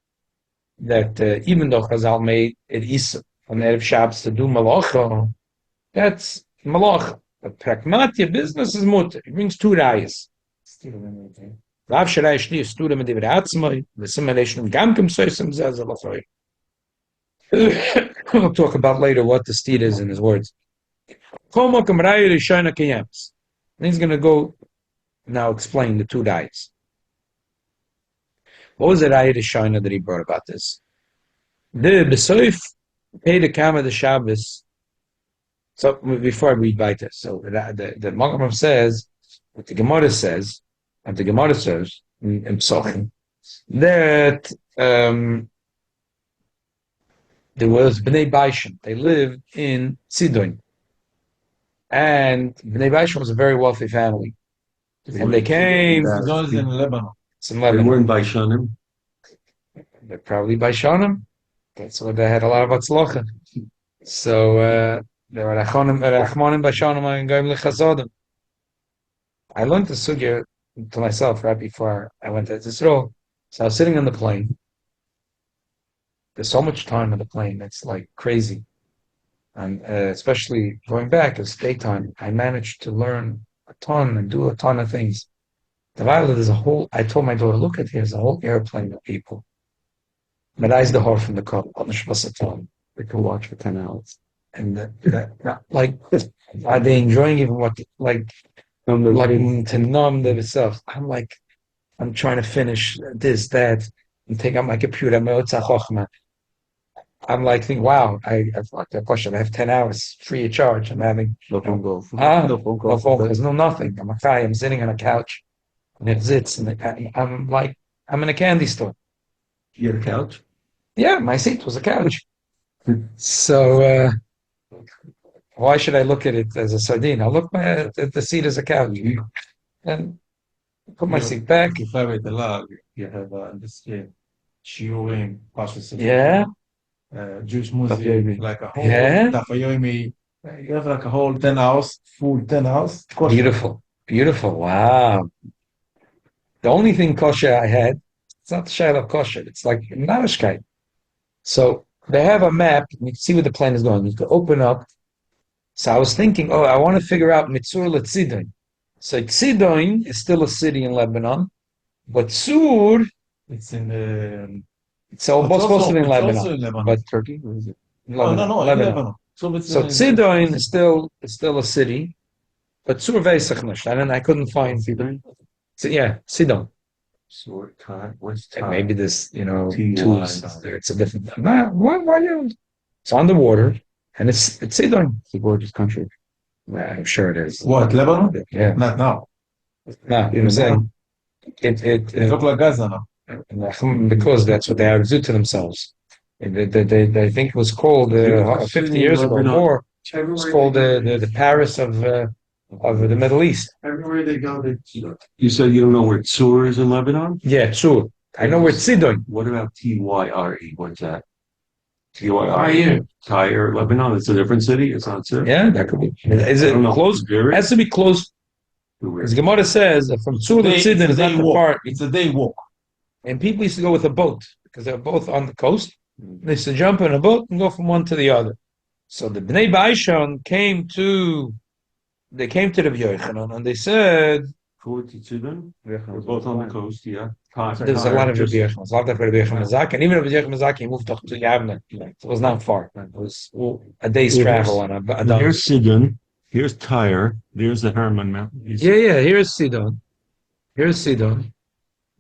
that even though Chazal made it is on Erev Shabbos to do malacha, that's malacha. But pragmatia business is mutter. It brings two rayas. Rav Sharai Shli Stura Mediv Atzmai, the simulation of Gamkim Soisim Zazalachoi. We'll talk about later what the steed is in his words. He's going to go now explain the two rayas. What was the raya Rishona that he brought about this? The Besoif paid the Kama the Shabbos. So before I read weiter, so the Magamram says, what the Gemara says, and the Gemara says in Psachim, that there was Bnei Baishim. They lived in Sidon. And Bnei Baishim was a very wealthy family. And they came Those in Lebanon. some They Lebanon. weren't by Shanim. They're probably Baishanim. That's what they had a lot of Atzlocha. So they were Rachmanim Baishanim and Goyim Lechazodim. I learned the sugya to myself right before I went to Israel. So I was sitting on the plane. There's so much time on the plane. It's like crazy. And especially going back, it's daytime. I managed to learn a ton and do a ton of things. The Violet is I told my daughter, look at here, there's a whole airplane of people. But eyes the horse from the cup on the Shvasaton. They could watch for 10 hours. And like, are they enjoying even what, like to numb themselves? I'm trying to finish this, that, and take out my computer. I'm like, thinking, wow, I've locked that question. I have 10 hours free of charge. I'm having No phone calls. no phone calls, no nothing. I'm sitting on a couch, and it zits, and I'm like, I'm in a candy store. You had a couch? Yeah, my seat was a couch. So why should I look at it as a sardine? I'll look at the seat as a couch, and put my seat back. If I were the log, you have this shiurim, pashtus, Yeah. Jewish music, Tafayomi. like a whole Yeah. tafayomi. You have like a whole 10 hours, full 10 hours. Kosher. Beautiful. Beautiful. Wow. The only thing kosher I had, it's not the shayla of kosher. It's like narishkeit. So they have a map. You can see where the plane is going. You can open up. So I was thinking, I want to figure out Mitzur Tzidon. So Tzidon is still a city in Lebanon, but Tzur, It's in it's supposed to be in it's Lebanon. also in Lebanon. But Turkey? Or is it? Lebanon, no, in Lebanon. Lebanon. So it's So Tzidon is still a city, but Tzur Veisach nicht. I couldn't find. Sidon? Yeah, Sidon. Sort time. What's And time? maybe this, TY. tools there. It's a different. Nah, why you? It's on the water, and it's Sidon. It's a gorgeous country. Yeah, I'm sure it is. What, Lebanon? Yeah. Not now. No, I'm saying It look like Gaza now. because that's what they have to do to themselves. They think it was called 50 years ago or more. It's called the Paris of the Middle East. Everywhere they go, you said you don't know where Tzur is in Lebanon? Yeah, Tzur. I know where Sidon. What about Tyre? What's that? Tyre. Tyre, Lebanon. It's a different city. It's not Tzur. Yeah, that could be. Is I it don't know. close? It has to be close. As Gemara says, that from Tzur to Sidon is not the part. It's a day walk. And people used to go with a boat because they're both on the coast. They used to jump in a boat and go from one to the other. So the Bnei Baishon came to the Rabbi Yochanan and they said, Forward to Sidon. We're both on the coast, yeah. there's a lot of Rabbi Yochanan. There's a lot of Rabbi Yochanan Zak, and even Rabbi Yochanan Zak, he moved up to Yavne. So it was not far. It was a day's travel on a donkey. Here's Sidon. Here's Tyre. There's the Hermon Mountains. Yeah, here's Sidon. Here's Sidon.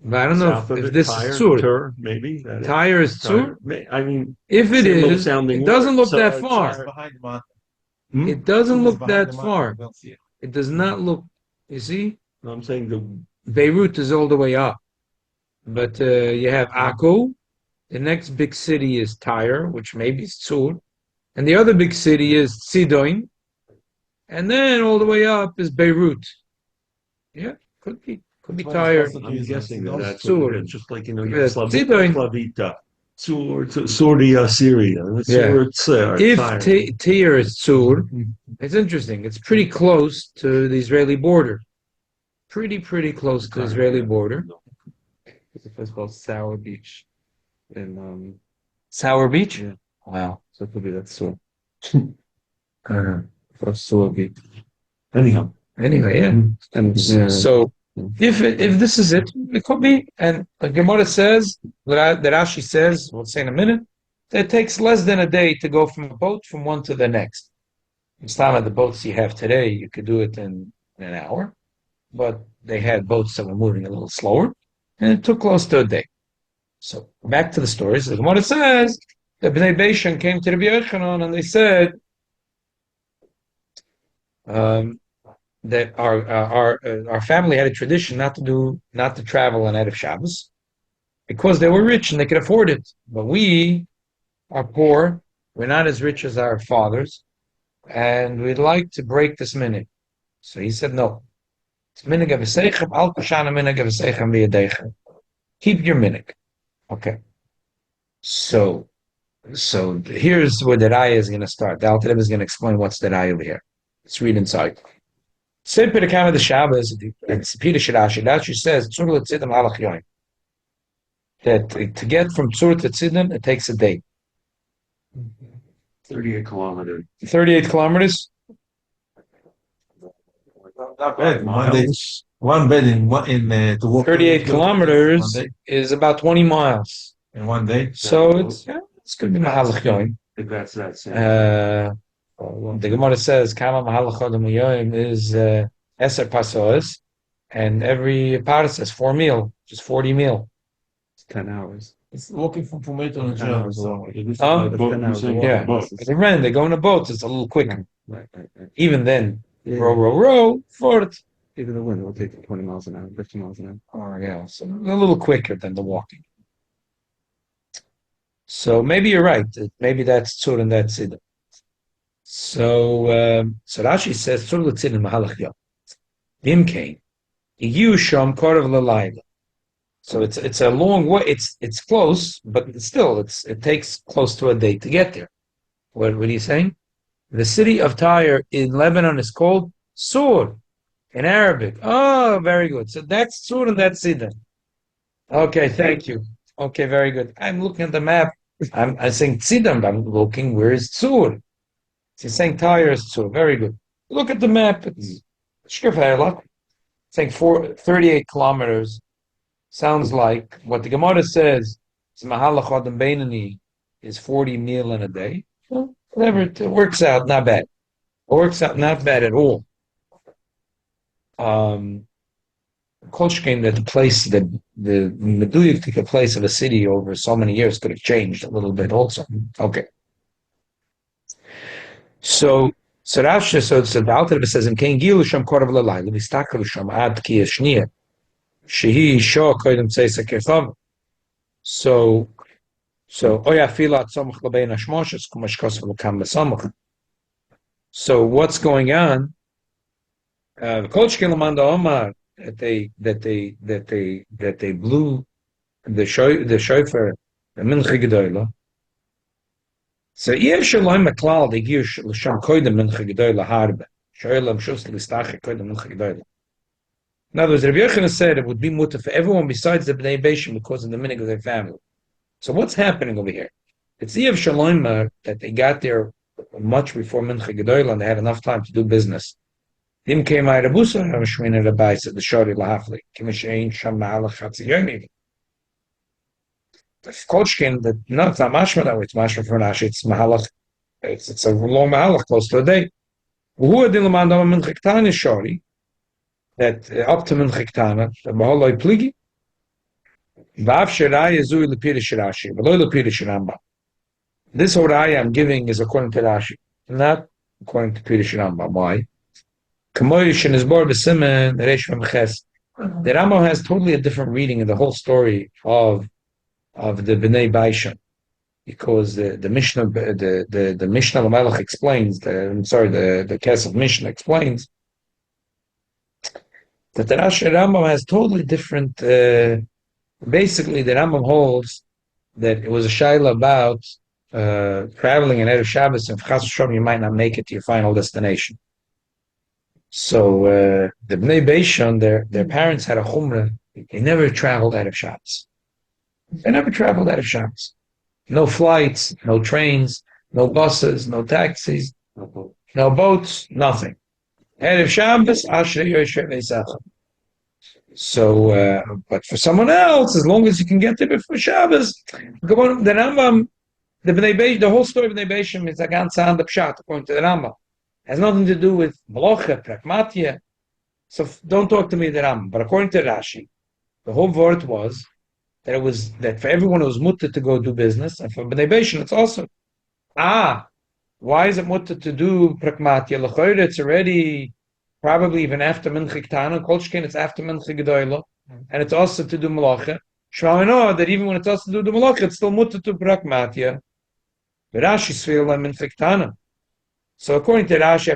But I don't know if this is Tzur. Maybe. Tyre is Tzur. I mean, If it similar is, sounding it doesn't word. look that So far. It's behind the mountain. It doesn't It's look behind that the mountain. far. You don't see it. It does not look. You see, No, I'm saying the Beirut is all the way up, but you have Akko. The next big city is Tyre, which maybe is Tzur, and the other big city is Sidon, and then all the way up is Beirut. Yeah, could be Well, Tyre. it's I'm guessing that that's Tzur. what it is. Just like, you know, Yeah, Slavita, Sordia, Syria. If Tyre is Tzur, it's interesting. It's pretty close to the Israeli border. Pretty close to the Israeli border. There's a place called Sour Beach in Sour Beach? Yeah. Wow. so it could be that's Sur. Uh, Or Sur Beach. Anyhow. anyway, yeah. And So if this is it, it could be. And the Gemara says, the Rashi says, we'll say in a minute, that it takes less than a day to go from a boat from one to the next. Some of the boats you have today, you could do it in an hour, but they had boats that were moving a little slower, and it took close to a day. So back to the stories. The Gemara says that Bnei Beishan came to Rabbi Yochanan and they said that our family had a tradition not to travel on Erev Shabbos because they were rich and they could afford it, but we are poor. We're not as rich as our fathers, and we'd like to break this minhag. So he said, no. It's minhag avseichem, al kushana minhag avseichem v'yadeichem. Keep your minhag. Okay. So here's where the raya is going to start. The Alter Rebbe is going to explain what's the raya over here. Let's read inside. Say Perikam of the Shabbos, it's Peter Shirashi. Rashi says, Tzur l'tzidim halach yoim. That to get from Tzur to Tzidim, it takes a day. 38 kilometers. 38 kilometers? Not bad. One bed in to walk. 38 kilometers is about 20 miles. in one day. So it's going to be mahalach yoim. If that's that same. The Gemara says, Kama mahalach chodem yoim is eser pasos, and every paras has 4 meal, just 40 meal. It's 10 hours. It's walking from Fumeto and 10 hours long. Huh? Yeah. They go in a boat, it's a little quicker. Right. Even then, Yeah. row, fort. Even the wind will take 20 miles an hour, 50 miles an hour. Oh, yeah, so a little quicker than the walking. So maybe you're right. Maybe that's Tzur and that's Sidon. So Rashi says, Tzur l'tzidin mahalach yom. Vim came. Igiu shom korav l'layla. So it's a long way. It's close, but still it takes close to a day to get there. What are you saying? The city of Tyre in Lebanon is called Sur in Arabic. Oh, very good. So that's Sur and that's Sidon. Okay, thank you. Okay, very good. I'm looking at the map. I'm saying Sidon, but I'm looking where is Sur. So you're saying Tyre is Sur. Very good. Look at the map. It's saying 38 kilometers. Sounds like what the Gemara says. It's Mahalach Adam Beinani is 40 meal in a day. Well, whatever, it works out not bad. It works out not bad at all. Kolchkin, that the place, the Meduyuk place of a city over so many years could have changed a little bit also. Okay. So Rashi, so the Alter Rebbe says, "In Kein Gilu Sham Korav Lalai, Levistakel Sham Ad Ki Yeshnia, Shehi Shah Koidem Tzeisa Kechav." So Oya Fila Tzomach Labein Hashmoshes Kumash Kosov Lekam Besamach. So what's going on? The Kolchkin Lamanda Omar that they blew the shofar, the Mincha Gedola. So Yev Shalom Maklal they give L'Sham Koidem Mincha Gedola Harbe. Shoylam Shus L'Istache Koidem Mincha Gedola. In other words, Rabbi Yochanan said it would be mutter for everyone besides the Bnei Beishim because of the minhag of their family. So what's happening over here? It's Yev Shalom that they got there much before Mincha Gedola and they had enough time to do business. Him came out of Busa and Shmina Rabbi said the Shari Lahafli. Kimishain Sham Ma'alach Chatziyomi. The Kolchkin that no, it's not mashma that way, it's mashma for Rashi, it's mahalach, it's a long mahalach, close to a day. Who had the Lamanda Mincha Ktana Shari that up to Mincha Ktana, the Mahaloi Pligi, Vav Shirai Zui Lepirish Rashi, Veloy Lepirish Ramba. This Horaya I'm giving is according to Rashi, not according to Pirish Ramba. Why? Kamoyish in his bar b'simen Reish Meches. The Rambam has totally a different reading of the whole story of the Bnei Baishan, because the Mishnah the Mishnah Lamelech explains the Kesef Mishnah explains that the Rashi Rambam has totally different. Basically, the Rambam holds that it was a shaila about traveling in Erev Shabbos, and Chas V'Shalom you might not make it to your final destination. So the Bnei Beishon, their parents had a chumrah. They never traveled out of Shabbos. They never traveled out of Shabbos. No flights, no trains, no buses, no taxis, no boats, nothing. Out of Shabbos, Ashrei Yosher Ve'Sachar. So, but for someone else, as long as you can get there before Shabbos, go on. The Rambam, the Bnei Beishon, the whole story of Bnei Beishon is a ganz the pshat according to the Rambam. Has nothing to do with Malocha, Pragmatia. So don't talk to me the Rambam. But according to Rashi, the whole word was that it was that for everyone it was mutter to go do business, and for Bnei Beishon it's also why is it mutter to do Pragmatia? L'choyre it's already probably even after Mincha Ktana, Kolchkin it's after Mincha Gedola, and it's also to do Malocha. Shema know that even when it's also to do the Malocha, it's still mutter to Pragmatia. But Rashi sfeil Mincha Ktana. So according to Rashi,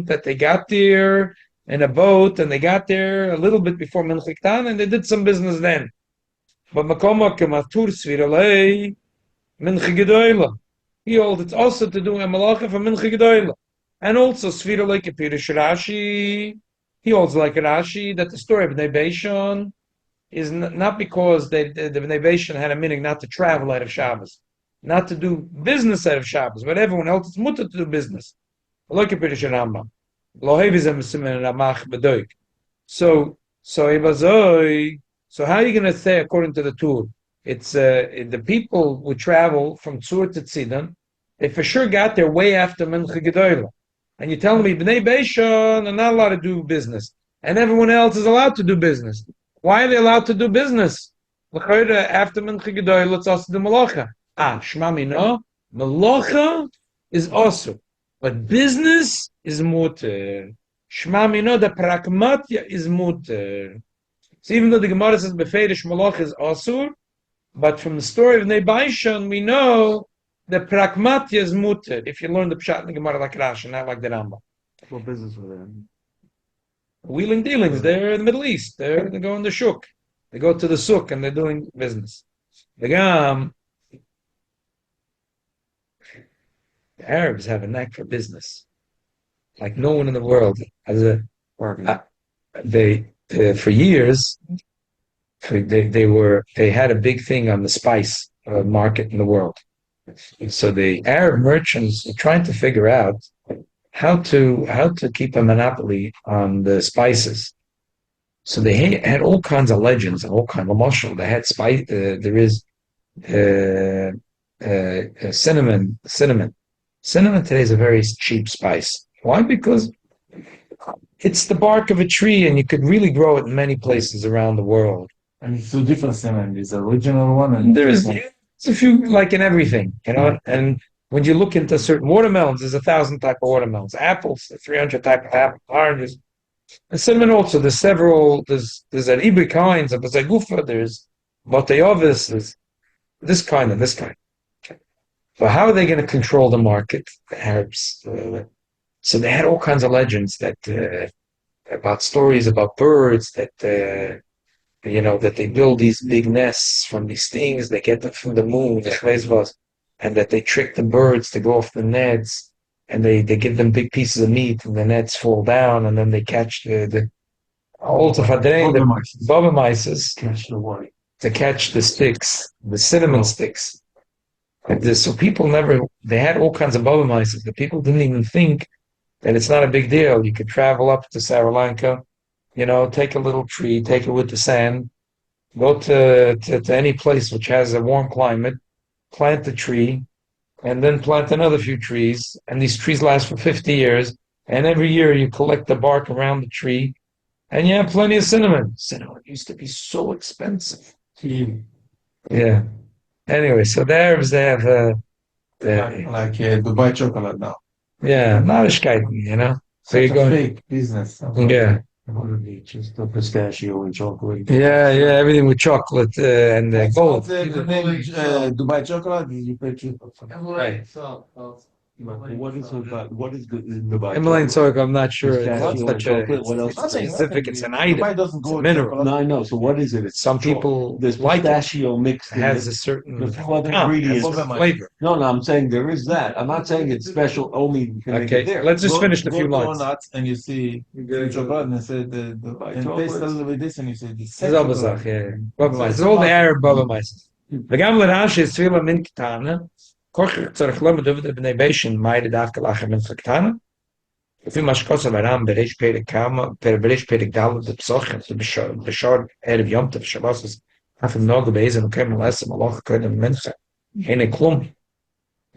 that they got there in a boat and they got there a little bit before Mincha Ktana and they did some business then. But Makoma Kamatur Sviralei Mincha Gedola. He holds it's also to do a malacha for Mincha Gedola. And also Sviralei Kepirish Rashi. He holds like Rashi that the story of Bnei Beishon is not because the Bnei Beishon had a meaning not to travel out of Shabbos, not to do business out of Shabbos, but everyone else is mutter to do business. So how are you going to say according to the Tur? It's the people who travel from Tzur to Tzidon, they for sure got there way after Mincha Gedola. And you're telling me Bnei Beishon are not allowed to do business, and everyone else is allowed to do business. Why are they allowed to do business? After Mincha Gedola, it's also the Malacha. Shmami no, Malacha is also, but business is muter. Shmami no, the pragmatia is muter. So even though the Gemara says Beferish Malacha is asur, but from the story of Nebaishon we know the pragmatia is muter. If you learn the pshat in the Gemara like Rashi, not like the Rambam. What business were they in? Wheeling dealings, they're in the Middle East. They go in the shuk. They go to the souk and they're doing business. The Arabs have a knack for business, like no one in the world has a. They for years they had a big thing on the spice market in the world. So the Arab merchants were trying to figure out how to keep a monopoly on the spices. So they had all kinds of legends and all kinds of marshal. They had spice. There is cinnamon. Cinnamon today is a very cheap spice. Why? Because it's the bark of a tree, and you could really grow it in many places around the world. And it's two different cinnamon. There's the original one and There's a few, like in everything, and when you look into certain watermelons, there's 1,000 type of watermelons. Apples, 300 type of apples. Oranges. And cinnamon also, there's several, there's an Ibri kinds, there's a Gufa, there's Moteovis, there's this kind and this kind. So how are they going to control the market, the Arabs? So they had all kinds of legends about stories about birds that that they build these big nests from these things they get them from the moon, and that they trick the birds to go off the nets, and they give them big pieces of meat, and the nets fall down, and then they catch the bubba mice to catch the sticks, the cinnamon sticks. So people they had all kinds of bubba mice. The people didn't even think that it's not a big deal. You could travel up to Sri Lanka, take a little tree, take it with the sand, go to any place which has a warm climate, plant the tree, and then plant another few trees. And these trees last for 50 years. And every year you collect the bark around the tree, and you have plenty of cinnamon. Cinnamon used to be so expensive. Yeah. Anyway, so the Arabs, they have like Dubai chocolate now. yeah, Narishkeiten, So Such you're a going, fake business. yeah. Just the pistachio and chocolate. Yeah, everything with chocolate and That's gold. what the name Dubai chocolate. You pay cheaper. Right. What is the Himalayan soy, I'm not sure. It's not Pistachio such and a chocolate, what else? it's specific. It's an Dubai item. doesn't It's go a with mineral. chocolate. No, I know. So what is it? It's Some people there's like it. pistachio mixed in Has it. a certain There's no other it ingredients. has a flavor. No, I'm saying there is that. I'm not saying it's special only you can make Okay, it there. let's just finish the Go few to lines. Donuts and you see chocolate and say and taste a little bit this and you say the same Selbe chocolate. Sache, yeah. Baba Mais. It's all the Arab Baba Mais. The Gamle Rashi is Tvila Min Ketana. Koch Tzarech Lama David B'nei Beishin Meide Davke Lache Min Ketana. If you must kosa varam bereish perek kama bereish perek dal the psoch the bishar Erev Yom Tov Shabbos is half of nog beisen and came less malach können mencha in a klum.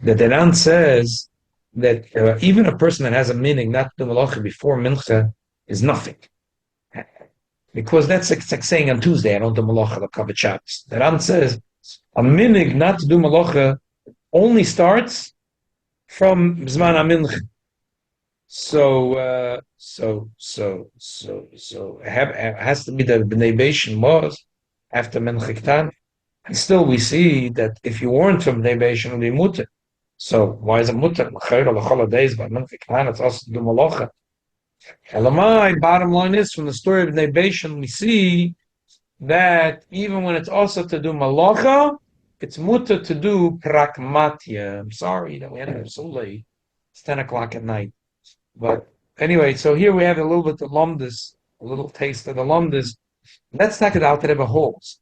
The Deran says that even a person that has a meaning not to do malacha before mincha is nothing, because that's like saying on Tuesday I don't do malacha the covered Shabbos. The Deran says a minig not to do malacha only starts from zman mincha. So it has to be that B'nai Beishin was after Menchiktan. And still we see that if you weren't from B'nai Beishin, it would be mutter. So why is it mutter? L'chayr l'chol days, but Menchiktan, it's also do malacha. Elamai, bottom line is, from the story of B'nai Beishin, we see that even when it's also to do malacha, it's mutter to do prakmatya. I'm sorry that we ended up so late. It's 10 o'clock at night. But anyway, so here we have a little bit of lumdus, a little taste of the lumdus. Let's talk about the Rebbe holds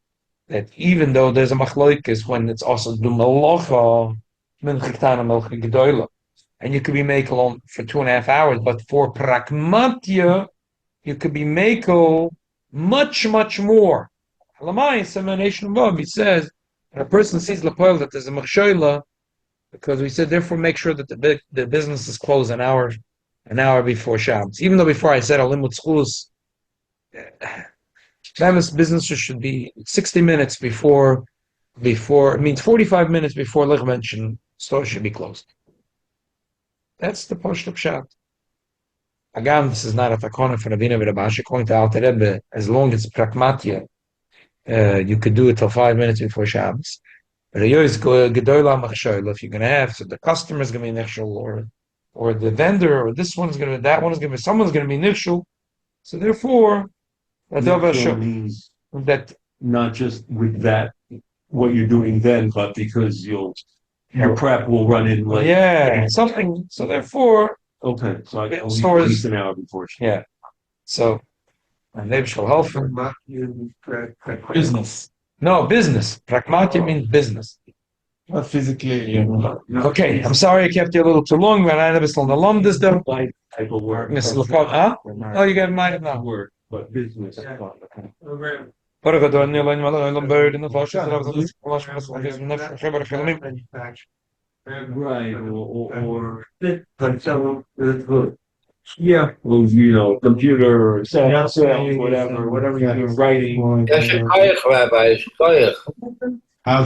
that even though there's a machloikis when it's also do malacha, minchiktan and melcha gedoyla, and you could be makel for 2.5 hours, but for pragmatia, you could be makel much, much more. Halamai, semination above, he says, when a person sees lapoil that there's a machshoila, because we said, therefore make sure that the business is closed an hour before Shabbos. Even though before I said alimut schus, Shabbos business should be 60 minutes before. It means 45 minutes before Lich mentioned store should be closed. That's the post of Shabbat. Again, this is not a takona for Rabbeinu V'Rabashi. According to Alter Rebbe, as long as it's pragmatia, you could do it till 5 minutes before Shabbos. But if you're going to have, so the customer is going to be nechshul, or the vendor, or this one's going to be, that one's going to be, someone's going to be nifshul. So therefore, that not just with that, what you're doing then, but because your prep will run in late. Yeah, something. So therefore, Okay, so I can Stores- at least an hour before. yeah. So, and maybe she'll help him. Business, No, business. Pragmatia means business. not physically. You know. Okay, I'm sorry I kept you a little too long, but I never still alum this though. Like type of work. Mr. LaCote, huh? Oh, you got mine now. Work, but business. Para que dorme lá em uma lambeira no faixa, será que você acha que você fez na fibra filme? Right, or yeah, well, computer, sales, whatever you're doing, writing. Ja, is een koeig, Rabbi, is een koeig. How